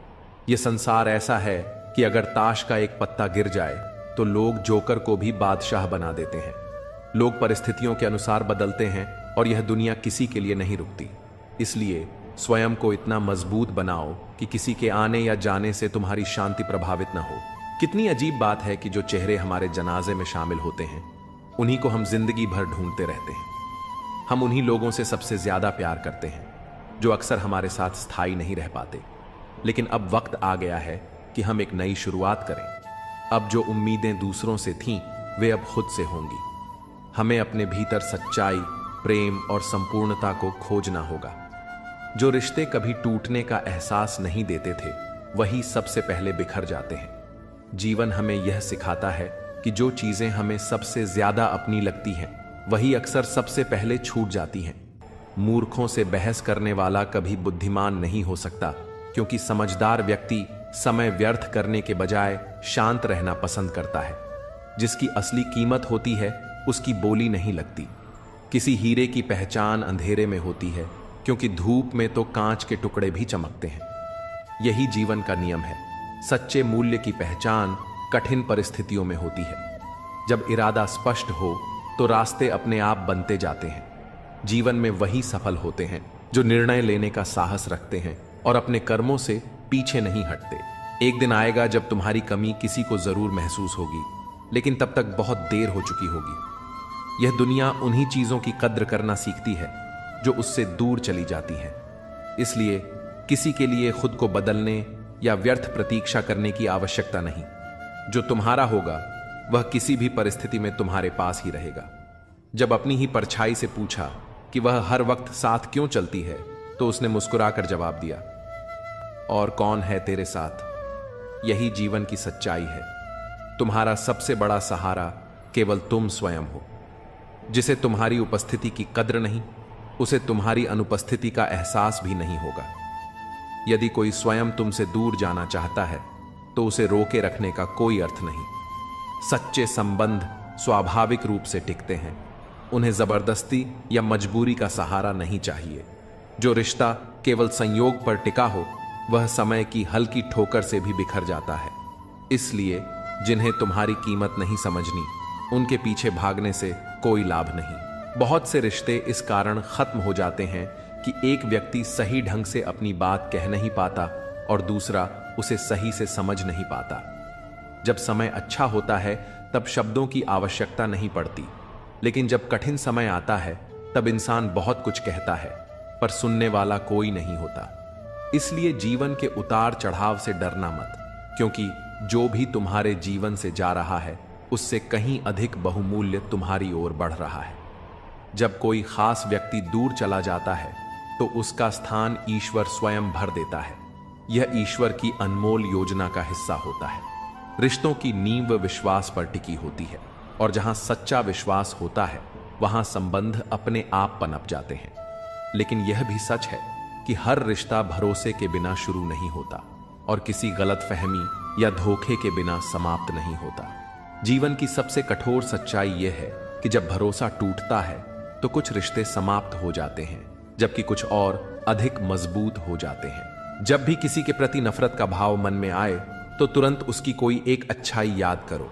यह संसार ऐसा है कि अगर ताश का एक पत्ता गिर जाए तो लोग जोकर को भी बादशाह बना देते हैं। लोग परिस्थितियों के अनुसार बदलते हैं और यह दुनिया किसी के लिए नहीं रुकती। इसलिए स्वयं को इतना मजबूत बनाओ कि किसी के आने या जाने से तुम्हारी शांति प्रभावित न हो। कितनी अजीब बात है कि जो चेहरे हमारे जनाजे में शामिल होते हैं उन्हीं को हम जिंदगी भर ढूंढते रहते हैं। हम उन्हीं लोगों से सबसे ज्यादा प्यार करते हैं जो अक्सर हमारे साथ स्थायी नहीं रह पाते। लेकिन अब वक्त आ गया है कि हम एक नई शुरुआत करें। अब जो उम्मीदें दूसरों से थीं वे अब खुद से होंगी। हमें अपने भीतर सच्चाई, प्रेम और संपूर्णता को खोजना होगा। जो रिश्ते कभी टूटने का एहसास नहीं देते थे वही सबसे पहले बिखर जाते हैं। जीवन हमें यह सिखाता है कि जो चीजें हमें सबसे ज्यादा अपनी लगती हैं वही अक्सर सबसे पहले छूट जाती हैं। मूर्खों से बहस करने वाला कभी बुद्धिमान नहीं हो सकता, क्योंकि समझदार व्यक्ति समय व्यर्थ करने के बजाय शांत रहना पसंद करता है। जिसकी असली कीमत होती है उसकी बोली नहीं लगती। किसी हीरे की पहचान अंधेरे में होती है, क्योंकि धूप में तो कांच के टुकड़े भी चमकते हैं। यही जीवन का नियम है। सच्चे मूल्य की पहचान कठिन परिस्थितियों में होती है। जब इरादा स्पष्ट हो तो रास्ते अपने आप बनते जाते हैं। जीवन में वही सफल होते हैं जो निर्णय लेने का साहस रखते हैं और अपने कर्मों से पीछे नहीं हटते। एक दिन आएगा जब तुम्हारी कमी किसी को जरूर महसूस होगी, लेकिन तब तक बहुत देर हो चुकी होगी। यह दुनिया उन्हीं चीजों की कद्र करना सीखती है जो उससे दूर चली जाती है। इसलिए किसी के लिए खुद को बदलने या व्यर्थ प्रतीक्षा करने की आवश्यकता नहीं। जो तुम्हारा होगा वह किसी भी परिस्थिति में तुम्हारे पास ही रहेगा। जब अपनी ही परछाई से पूछा कि वह हर वक्त साथ क्यों चलती है, तो उसने मुस्कुराकर जवाब दिया, और कौन है तेरे साथ। यही जीवन की सच्चाई है। तुम्हारा सबसे बड़ा सहारा केवल तुम स्वयं हो। जिसे तुम्हारी उपस्थिति की कद्र नहीं, उसे तुम्हारी अनुपस्थिति का एहसास भी नहीं होगा। यदि कोई स्वयं तुमसे दूर जाना चाहता है तो उसे रोके रखने का कोई अर्थ नहीं। सच्चे संबंध स्वाभाविक रूप से टिकते हैं। उन्हें जबरदस्ती या मजबूरी का सहारा नहीं चाहिए। जो रिश्ता केवल संयोग पर टिका हो वह समय की हल्की ठोकर से भी बिखर जाता है। इसलिए जिन्हें तुम्हारी कीमत नहीं समझनी, उनके पीछे भागने से कोई लाभ नहीं। बहुत से रिश्ते इस कारण खत्म हो जाते हैं कि एक व्यक्ति सही ढंग से अपनी बात कह नहीं पाता और दूसरा उसे सही से समझ नहीं पाता। जब समय अच्छा होता है तब शब्दों की आवश्यकता नहीं पड़ती, लेकिन जब कठिन समय आता है तब इंसान बहुत कुछ कहता है पर सुनने वाला कोई नहीं होता। इसलिए जीवन के उतार चढ़ाव से डरना मत, क्योंकि जो भी तुम्हारे जीवन से जा रहा है उससे कहीं अधिक बहुमूल्य तुम्हारी ओर बढ़ रहा है। जब कोई खास व्यक्ति दूर चला जाता है तो उसका स्थान ईश्वर स्वयं भर देता है। यह ईश्वर की अनमोल योजना का हिस्सा होता है। रिश्तों की नींव विश्वास पर टिकी होती है। और जहां सच्चा विश्वास होता है वहां संबंध अपने आप पनप जाते हैं। लेकिन यह भी सच है कि हर रिश्ता भरोसे के बिना शुरू नहीं होता और किसी गलतफहमी या धोखे के बिना समाप्त नहीं होता। जीवन की सबसे कठोर सच्चाई यह है कि जब भरोसा टूटता है तो कुछ रिश्ते समाप्त हो जाते हैं, जबकि कुछ और अधिक मजबूत हो जाते हैं। जब भी किसी के प्रति नफरत का भाव मन में आए तो तुरंत उसकी कोई एक अच्छाई याद करो।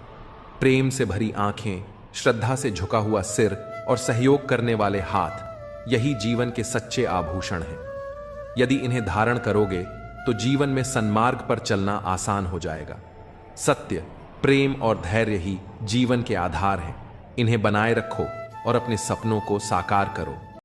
प्रेम से भरी आंखें, श्रद्धा से झुका हुआ सिर और सहयोग करने वाले हाथ, यही जीवन के सच्चे आभूषण हैं। यदि इन्हें धारण करोगे तो जीवन में सन्मार्ग पर चलना आसान हो जाएगा। सत्य, प्रेम और धैर्य ही जीवन के आधार हैं। इन्हें बनाए रखो और अपने सपनों को साकार करो।